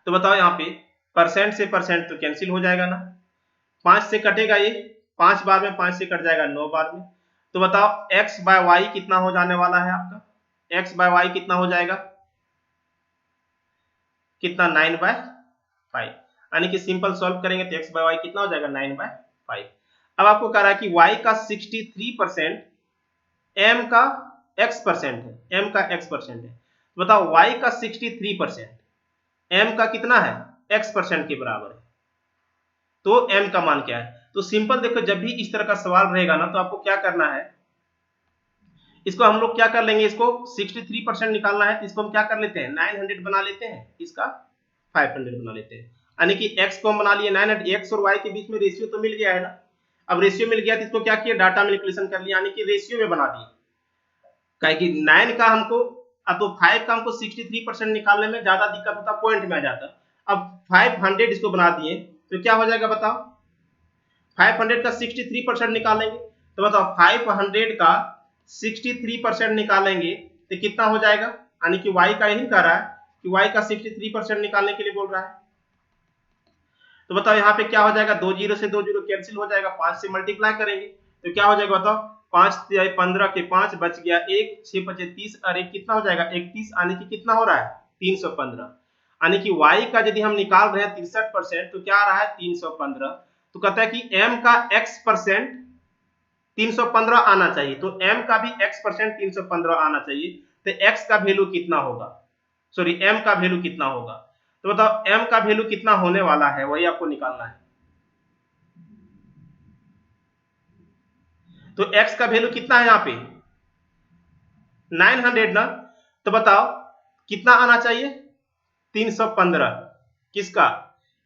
तो बताओ यहाँ पे परसेंट से परसेंट तो कैंसिल हो जाएगा ना, 5 से कटेगा, ये 5 बार में 5 से कट जाएगा 9 बार में। तो बताओ x बाय वाई कितना हो जाने वाला है आपका, x बाय वाई कितना हो जाएगा, कितना 9/5, यानी कि सिंपल सॉल्व करेंगे तो x बाय वाई कितना हो जाएगा 9/5। अब आपको कह रहा है कि y का 63% m का x% है, m का x% है। तो बताओ y का 63% m का कितना है x% के बराबर है, तो m का मान क्या है। तो सिंपल देखो, जब भी इस तरह का सवाल रहेगा ना तो आपको क्या करना है, इसको हम लोग क्या कर लेंगे, इसको 63% निकालना है तो इसको हम क्या कर लेते हैं 900 बना लेते हैं, इसका 500 बना लेते हैं, यानी कि x को हम बना लिए 900, x और y के बीच में रेशियो तो मिल गया है ना। अब रेशियो मिल गया तो इसको क्या किया, डाटा मैनिपुलेशन कर लिया, यानी कि रेशियो में बना दिए। कहे कि 9 का हमको तो 5 का हमको 63% निकालने में ज्यादा दिक्कत होता, पॉइंट में आ जाता। अब 500 इसको बना दिए तो क्या हो जाएगा बताओ, 500 का 63% निकालेंगे तो बताओ 500 का 63% निकालेंगे तो कितना हो जाएगा, यानी कि y का यही कह रहा है कि y का 63% निकालने के लिए बोल रहा है। तो बताओ यहाँ पे क्या हो जाएगा, 2 जीरो से 2 जीरो कैंसिल हो जाएगा, 5 से मल्टीप्लाई करेंगे तो क्या हो जाएगा बताओ, 5 15 के 5 बच गया 1, 6 5 30 और 1 कितना हो जाएगा 31, यानी कि कितना हो रहा है 315, यानी कि y का यदि हम निकाल रहे हैं 63% तो क्या आ रहा है 315। तो कहता है कि m का x% 315 आना चाहिए, तो m का भी x% 315 आना चाहिए, तो x का वैल्यू कितना होगा, सॉरी m का वैल्यू कितना होगा। तो बताओ m का वैल्यू कितना होने वाला है, वही आपको निकालना है। तो x का वैल्यू कितना है यहाँ पे 900 ना, तो बताओ कितना आना चाहिए 315, किसका,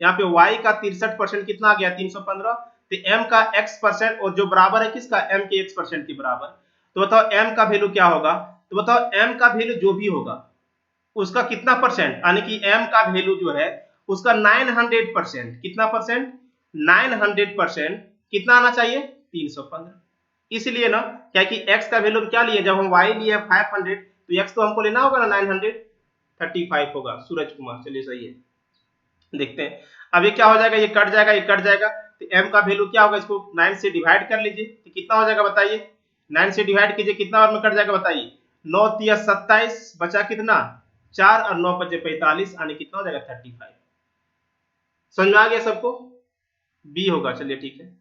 यहाँ पे y का 63% कितना आ गया 315, तो m का x% और जो बराबर है किसका m के x% के बराबर। तो बताओ m का वैल्यू क्या होगा, तो बताओ m का वैल्यू जो भी होगा उसका कितना परसेंट, यानी कि m का वैल्यू जो है उसका 900%, कितना परसेंट 900% कितना आना चाहिए 315। इसलिए ना क्या कि x का वैल्यू क्या लिए, जब हम y लिए 500 तो x तो हमको लेना होगा ना 935 होगा, सूरज कुमार, चलिए सही है। देखते हैं अब ये क्या हो जाएगा, ये कट जाएगा, ये कट जाएगा, तो m का वैल्यू क्या होगा, इसको 9 से डिवाइड कर लीजिए तो कितना हो जाएगा बताइए, 9 से डिवाइड कीजिए कितना बार में कट जाएगा बताइए, 9 तिया 27 बचा कितना 4 और 9 बचे 45, यानी कितना हो जाएगा 35। समझ में आ गया सबको, बी होगा, चलिए ठीक है।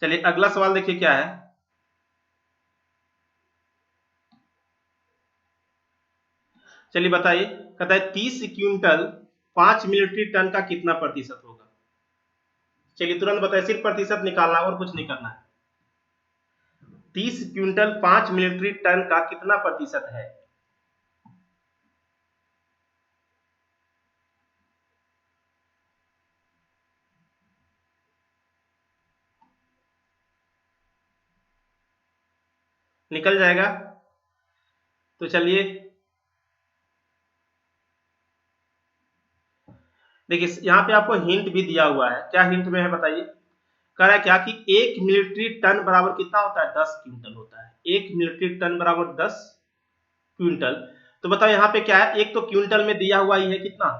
चलिए अगला सवाल देखिए क्या है, चलिए बताइए, कहता है 30 क्विंटल 5 मिलिट्री टन का कितना प्रतिशत होगा। चलिए तुरंत बताइए, सिर्फ प्रतिशत निकालना और कुछ नहीं करना है। 30 क्विंटल 5 मिलिट्री टन का कितना प्रतिशत है, निकल जाएगा। तो चलिए देखिए यहाँ पे आपको हिंट भी दिया हुआ है, क्या हिंट में है बताइए, कह रहा है क्या कि 1 मिलिट्री टन बराबर कितना होता है 10 क्विंटल होता है, 1 मिलिट्री टन बराबर 10 क्विंटल। तो बताओ यहाँ पे क्या है, एक तो क्विंटल में दिया हुआ ही है कितना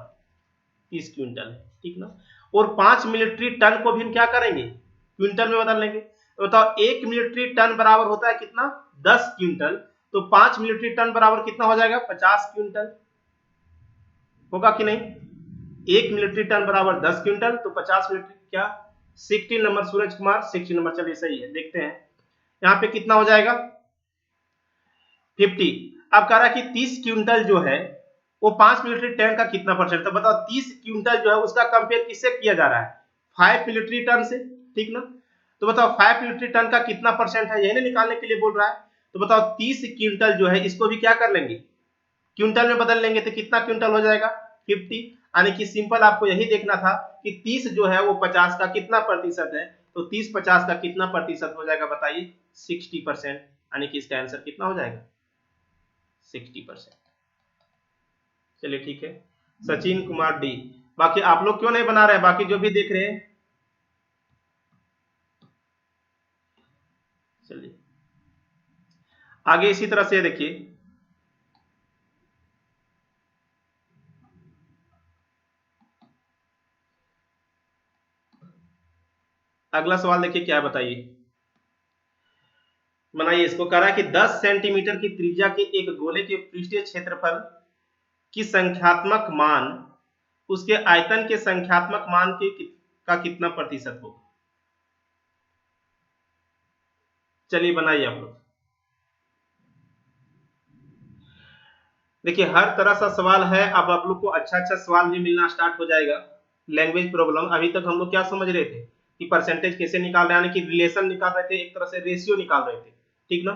30 क्विंटल है, ठीक ना, और 5 मिलिट्री टन को भी हम क्या करेंगे क्विंटल में बदल लेंगे। तो बताओ 1 मिलिट्री टन बराबर होता है कितना 10 क्विंटल, तो 5 मिलिट्री टन बराबर कितना हो जाएगा 50 क्विंटल, होगा कि नहीं, 1 मिलिट्री टन बराबर 10 क्विंटल तो 50 मिलिट्री क्या 16 नंबर सूरज कुमार, 16 नंबर, चलिए सही है। देखते हैं यहाँ पे कितना हो जाएगा 50। अब कह रहा है कि 30 क्विंटल जो है वो 5 मिलिट्री टन का कितना परसेंट, तो बताओ 30 क्विंटल जो है उसका कंपेयर किससे किया जा रहा है 5 मिलिट्री टन से, ठीक ना। तो बताओ 5 मिलिट्री टन का कितना परसेंट है, यही निकालने के लिए बोल रहा है। तो बताओ 30 क्विंटल जो है इसको भी क्या कर लेंगे क्विंटल में बदल लेंगे तो कितना क्विंटल हो जाएगा 50, यानी कि सिंपल आपको यही देखना था कि 30 जो है वो 50 का कितना प्रतिशत है, तो 30 50 का कितना प्रतिशत हो जाएगा बताइए, 60%। यानी कि इसका आंसर कितना हो जाएगा, 60%। चलिए ठीक है, सचिन कुमार डी। बाकी आप लोग क्यों नहीं बना रहे हैं, बाकी जो भी देख रहे हैं? चलिए आगे इसी तरह से देखिए, अगला सवाल देखिए क्या बताइए, बनाइए इसको। कह रहा है कि 10 सेंटीमीटर की त्रिज्या के एक गोले के पृष्ठीय क्षेत्रफल की संख्यात्मक मान उसके आयतन के संख्यात्मक मान का कितना प्रतिशत होगा। चलिए बनाइए आप लोग। देखिए हर तरह का सवाल है, अब आप लोग को अच्छा अच्छा सवाल भी मिलना स्टार्ट हो जाएगा। लैंग्वेज प्रॉब्लम, अभी तक हम लोग क्या समझ रहे थे कि परसेंटेज कैसे निकाल रहे हैं, यानी कि रिलेशन निकाल रहे थे, एक तरह से रेशियो निकाल रहे थे, ठीक ना।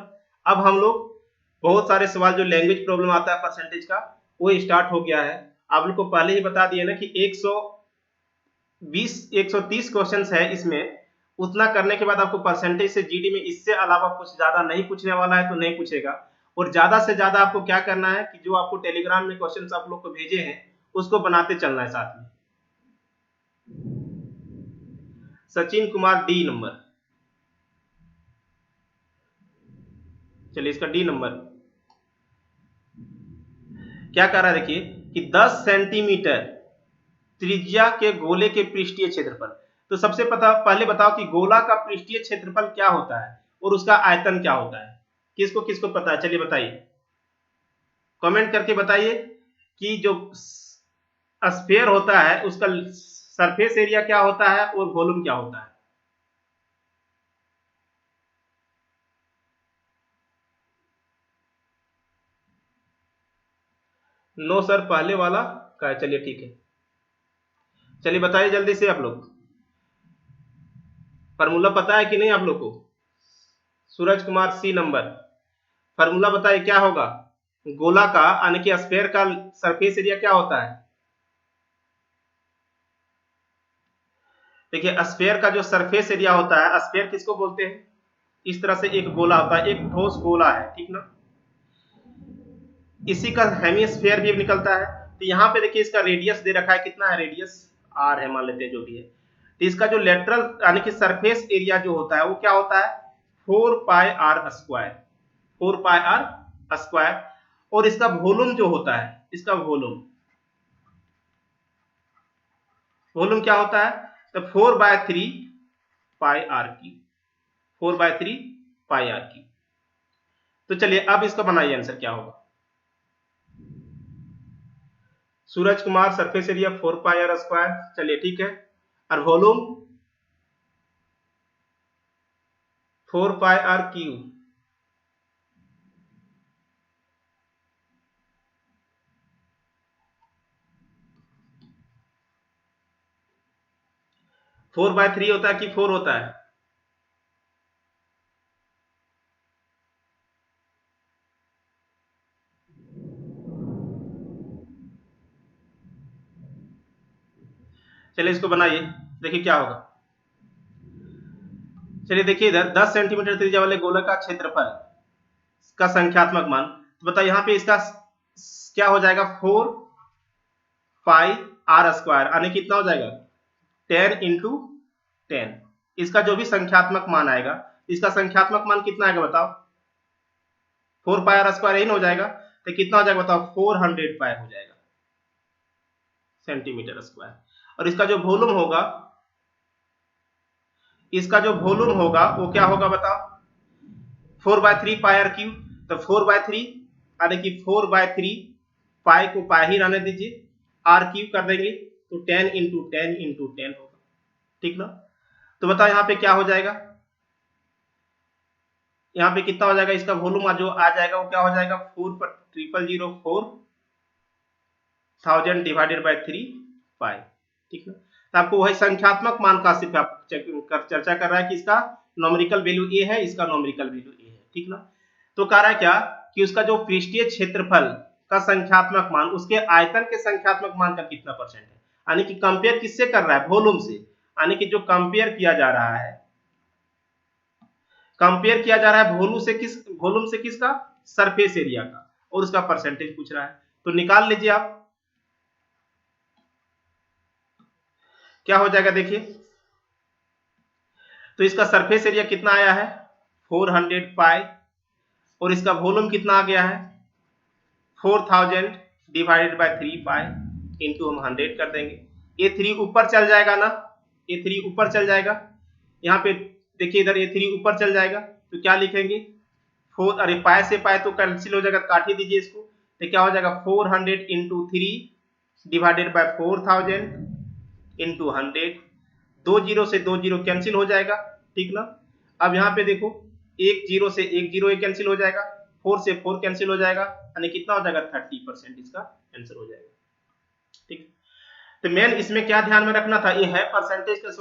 अब हम लोग बहुत सारे सवाल जो लैंग्वेज प्रॉब्लम आता है परसेंटेज का, वो स्टार्ट हो गया है। आप लोग को पहले ही बता दिए ना कि 120 130 क्वेश्चन है इसमें, उतना करने के बाद आपको परसेंटेज से जीडी में इससे अलावा कुछ ज्यादा नहीं पूछने वाला है, तो नहीं पूछेगा। और ज्यादा से ज्यादा आपको क्या करना है कि जो आपको टेलीग्राम में क्वेश्चन आप लोग को भेजे हैं उसको बनाते चलना है साथ में। सचिन कुमार डी नंबर, चलिए इसका डी नंबर क्या कर रहा है देखिए कि 10 सेंटीमीटर त्रिज्या के गोले के पृष्ठीय क्षेत्रफल। तो सबसे पहले बताओ कि गोला का पृष्ठीय क्षेत्रफल क्या होता है और उसका आयतन क्या होता है, किसको किसको पता है, चलिए बताइए, कमेंट करके बताइए कि जो स्फीयर होता है उसका सरफेस एरिया क्या होता है और वॉल्यूम क्या होता है। नो सर पहले वाला का है, चलिए ठीक है, चलिए बताइए जल्दी से आप लोग, फार्मूला पता है कि नहीं आप लोग को। सूरज कुमार सी नंबर, फार्मूला बताइए क्या होगा, गोला का यानी कि स्फीयर का सरफेस एरिया क्या होता है। देखिए स्फीयर का जो सरफेस एरिया होता है, स्फीयर किसको बोलते हैं, इस तरह से एक गोला होता है, एक ठोस गोला है, ठीक ना, इसी का हेमिस्फीयर भी निकलता है। तो यहाँ पे देखिए इसका रेडियस दे रखा है, कितना है रेडियस, आर है मान लेते हैं जो भी है। तो इसका जो लेटरल यानी कि सरफेस एरिया जो होता है वो क्या होता है, 4 pi r square, 4 pi r square. और इसका वॉल्यूम जो होता है, इसका वॉल्यूम क्या होता है, तो 4/3 पाई आर की, 4/3 पाई आर की। तो चलिए अब इसका बनाइए आंसर क्या होगा। Suraj Kumar surface area 4 pi r square, चलिए ठीक है, और volume 4 pi r cube. Four by three होता है कि 4 होता है, चलिए इसको बनाइए, देखिए क्या होगा। चलिए देखिए इधर 10 सेंटीमीटर त्रिज्या वाले गोलक का क्षेत्रफल का संख्यात्मक मान, तो बताओ यहाँ पे इसका क्या हो जाएगा, 4 पाई आर स्क्वायर, यानी कितना हो जाएगा 10 इंटू 10। इसका जो भी संख्यात्मक मान आएगा, इसका संख्यात्मक मान कितना आएगा बताओ, 4 पाई आर स्क्वायर, यही ना हो जाएगा, तो कितना हो जाएगा बताओ, 400 पाई हो जाएगा सेंटीमीटर स्क्वायर। और इसका जो वॉल्यूम होगा, इसका जो वॉल्यूम होगा वो क्या होगा बताओ, 4/3 पाई आर क्यूब। तो 4/3 यानी कि 4/3 पाई को पाई ही रहने दीजिए, आर क्यूब कर देंगे तो 10 इंटू 10 इंटू 10 होगा, ठीक ना। तो बताओ यहाँ पे क्या हो जाएगा, यहाँ पे कितना हो जाएगा, इसका वॉल्यूम जो आ जाएगा वो क्या हो जाएगा, 4,004,000 डिवाइडेड बाय 3 पाई, ठीक ना। तो आपको वही संख्यात्मक मान का सिर्फ आप चर्चा कर रहा है कि इसका नॉमिकल वैल्यू ए है, इसका नॉमिकल वैल्यू ए है, ठीक ना। तो कह रहा है क्या कि उसका जो पृष्ठीय क्षेत्रफल का संख्यात्मक मान उसके आयतन के संख्यात्मक मान का कितना परसेंट है। यानी कि कंपेयर किससे कर रहा है, वॉल्यूम से। यानी कि जो कंपेयर किया जा रहा है, कंपेयर किया जा रहा है वॉल्यूम से किसका, सरफेस एरिया का, और उसका परसेंटेज पूछ रहा है। तो निकाल लीजिए आप, क्या हो जाएगा देखिए। तो इसका सरफेस एरिया कितना आया है 400 पाई, और इसका वॉल्यूम कितना आ गया है 4000 डिवाइडेड बाय 3 पाई इंटू हम 100 कर देंगे। ये 3 ऊपर चल जाएगा ना, ये 3 ऊपर चल जाएगा। यहाँ पे देखिए इधर ये 3 ऊपर चल जाएगा, तो क्या लिखेंगे 4, अरे पाई से पाई तो कैंसिल हो जाएगा, काट ही दीजिए इसको। तो क्या हो जाएगा 400 into 3 divided by 4000 into 100। 2 zero से 2 जीरो कैंसिल हो जाएगा, ठीक ना। अब यहाँ पे देखो 1 जीरो से 1 जीरो कैंसिल हो जाएगा, 4 से 4 कैंसिल हो जाएगा, यानी कितना हो जाएगा 30% इसका आंसर हो जाएगा, ठीक। तो मेन इसमें क्या ध्यान में रखना था, ये है परसेंटेज का सवाल।